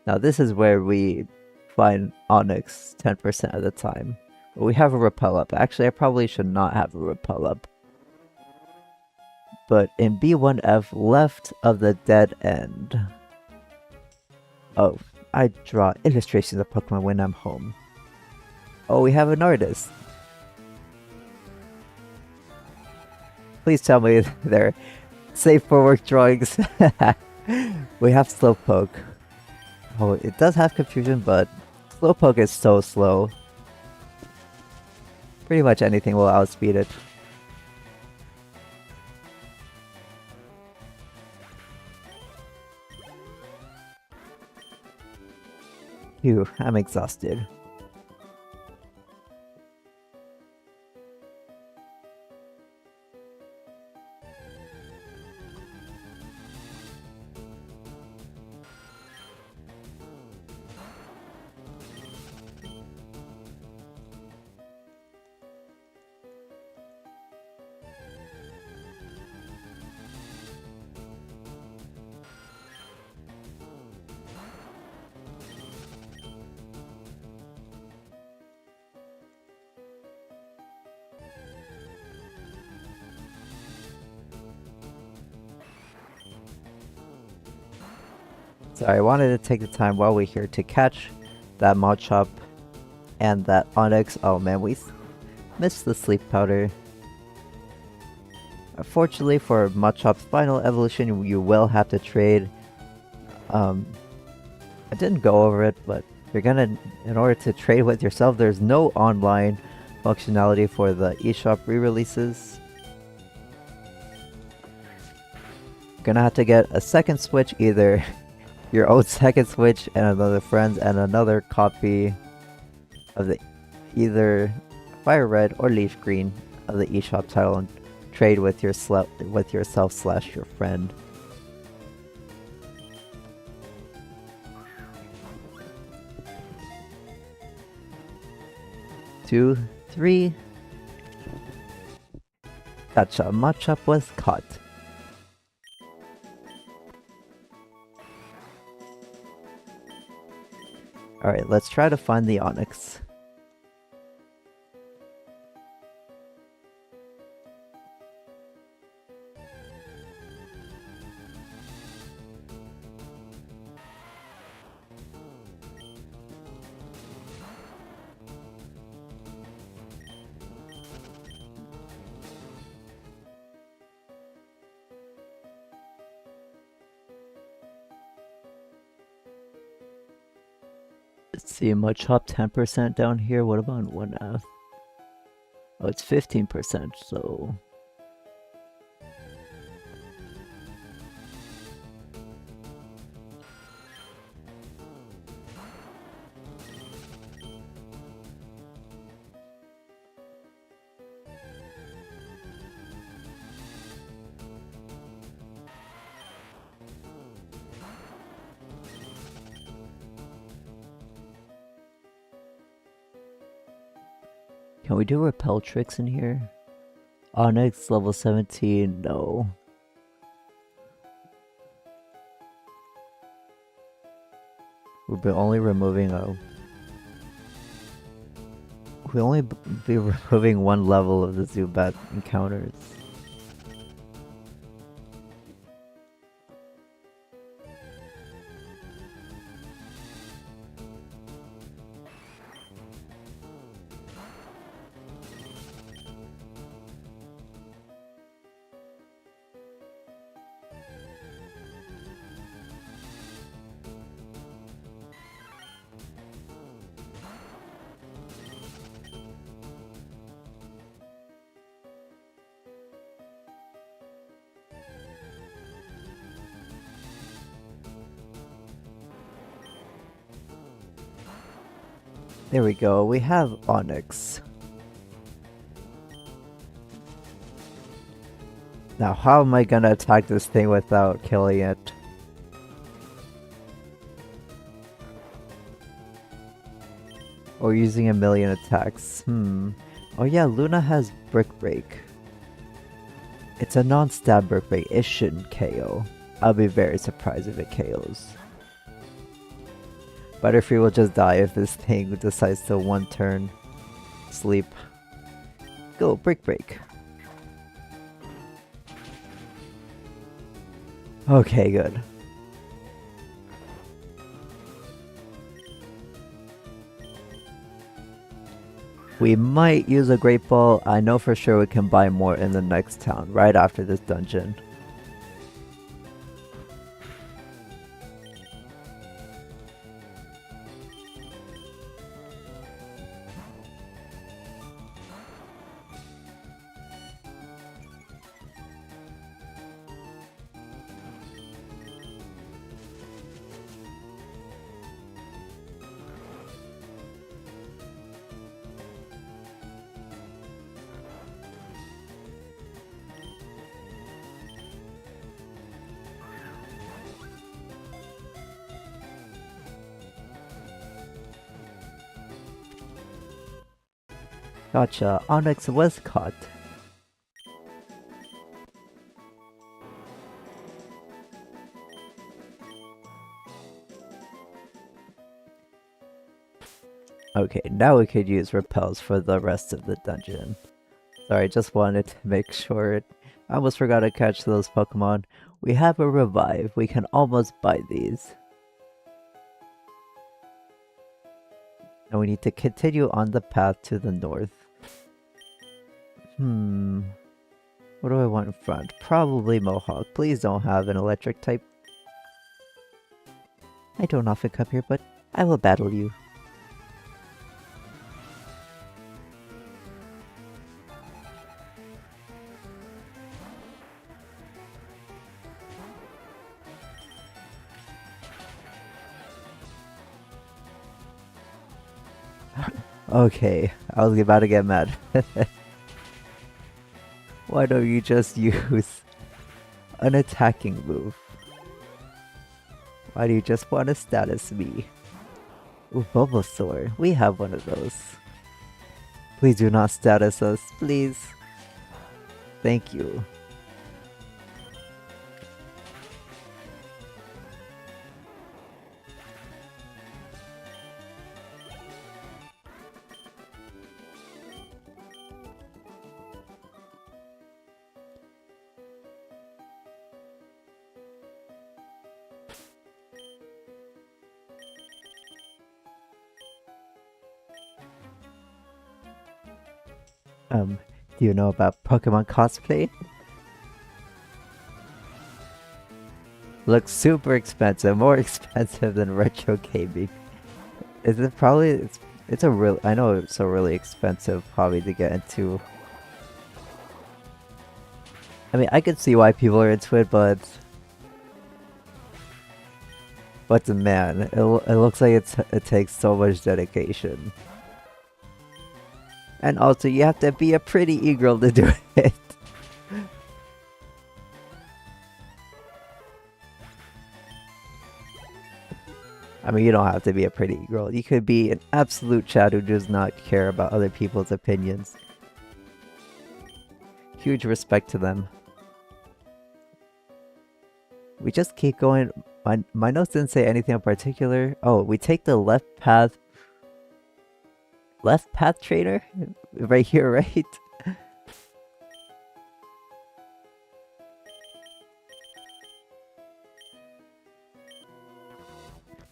Now this is where we find Onyx 10% of the time. We have a repel up. Actually, I probably should not have a repel up. But in B1F, left of the dead end. Oh, I draw illustrations of Pokemon when I'm home. Oh, we have an artist. Please tell me they're safe for work drawings. We have Slowpoke. Oh, it does have confusion, but Slowpoke is so slow. Pretty much anything will outspeed it. Phew, I'm exhausted. So I wanted to take the time while we're here to catch that Machop and that Onix. Oh man, we missed the sleep powder. Unfortunately for Machop's final evolution, you will have to trade. I didn't go over it, but you're gonna, in order to trade with yourself, there's no online functionality for the eShop re-releases. Gonna have to get a second Switch, either your own second Switch and another friend's and another copy of the either FireRed or LeafGreen of the eShop title and trade with yourself / your friend. Two, three. Gotcha. Machop was caught. Alright, let's try to find the Onix. Let's see, Machop 10% down here. What about 1F? Oh, it's 15%, so... Can we do repel tricks in here? Onix level 17, no. We'll be only removing we'll only be removing one level of the Zubat encounters. There we go, we have Onix. Now how am I gonna attack this thing without killing it? Or using a million attacks? Oh yeah, Luna has Brick Break. It's a non-stab Brick Break, it shouldn't KO. I'll be very surprised if it KOs. Butterfree will just die if this thing decides to one turn sleep. Go, break. Okay, good. We might use a Great Ball. I know for sure we can buy more in the next town, right after this dungeon. Gotcha, Onyx was caught. Okay, now we could use repels for the rest of the dungeon. Sorry, just wanted to make sure. I almost forgot to catch those Pokemon. We have a revive. We can almost buy these. And we need to continue on the path to the north. What do I want in front? Probably Mohawk. Please don't have an electric type. I don't often come here, but I will battle you. Okay, I was about to get mad. Why don't you just use an attacking move? Why do you just want to status me? Ooh, Bulbasaur. We have one of those. Please do not status us, please. Thank you. Do you know about Pokemon cosplay? Looks super expensive, more expensive than retro gaming. Is it probably, it's a real, I know it's a really expensive hobby to get into. I mean, I can see why people are into it, but man, it looks like it takes so much dedication. And also, you have to be a pretty e-girl to do it. I mean, you don't have to be a pretty girl. You could be an absolute Chad who does not care about other people's opinions. Huge respect to them. We just keep going. My notes didn't say anything in particular. Oh, we take the left path. Left path trainer? Right here, right?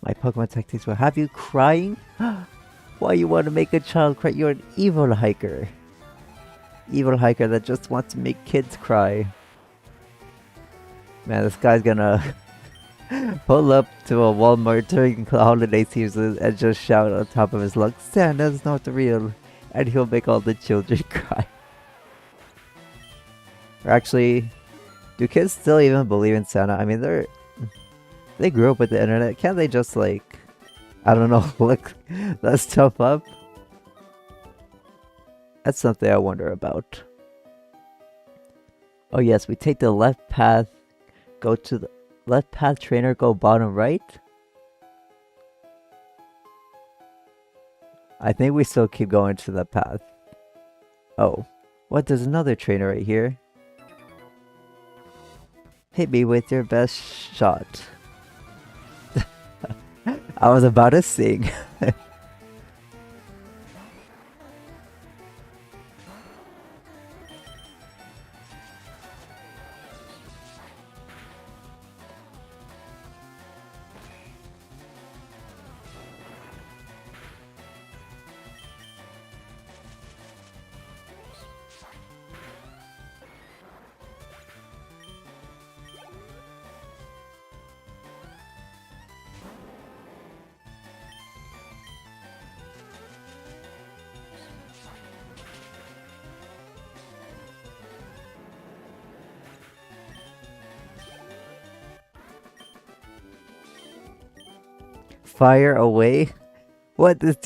My Pokemon tactics will have you crying? Why you want to make a child cry? You're an evil hiker. Evil hiker that just wants to make kids cry. Man, this guy's gonna pull up to a Walmart during the holiday season and just shout on top of his lungs, "Santa's not real," and he'll make all the children cry. Or actually, do kids still even believe in Santa? I mean, they grew up with the internet. Can't they just like, I don't know, look that stuff up? That's something I wonder about. Oh yes, we take the left path, go to the left path trainer, go bottom right. I think we still keep going to the path. Oh, what? There's another trainer right here. Hit me with your best shot. I was about to sing. fire away? What? This dude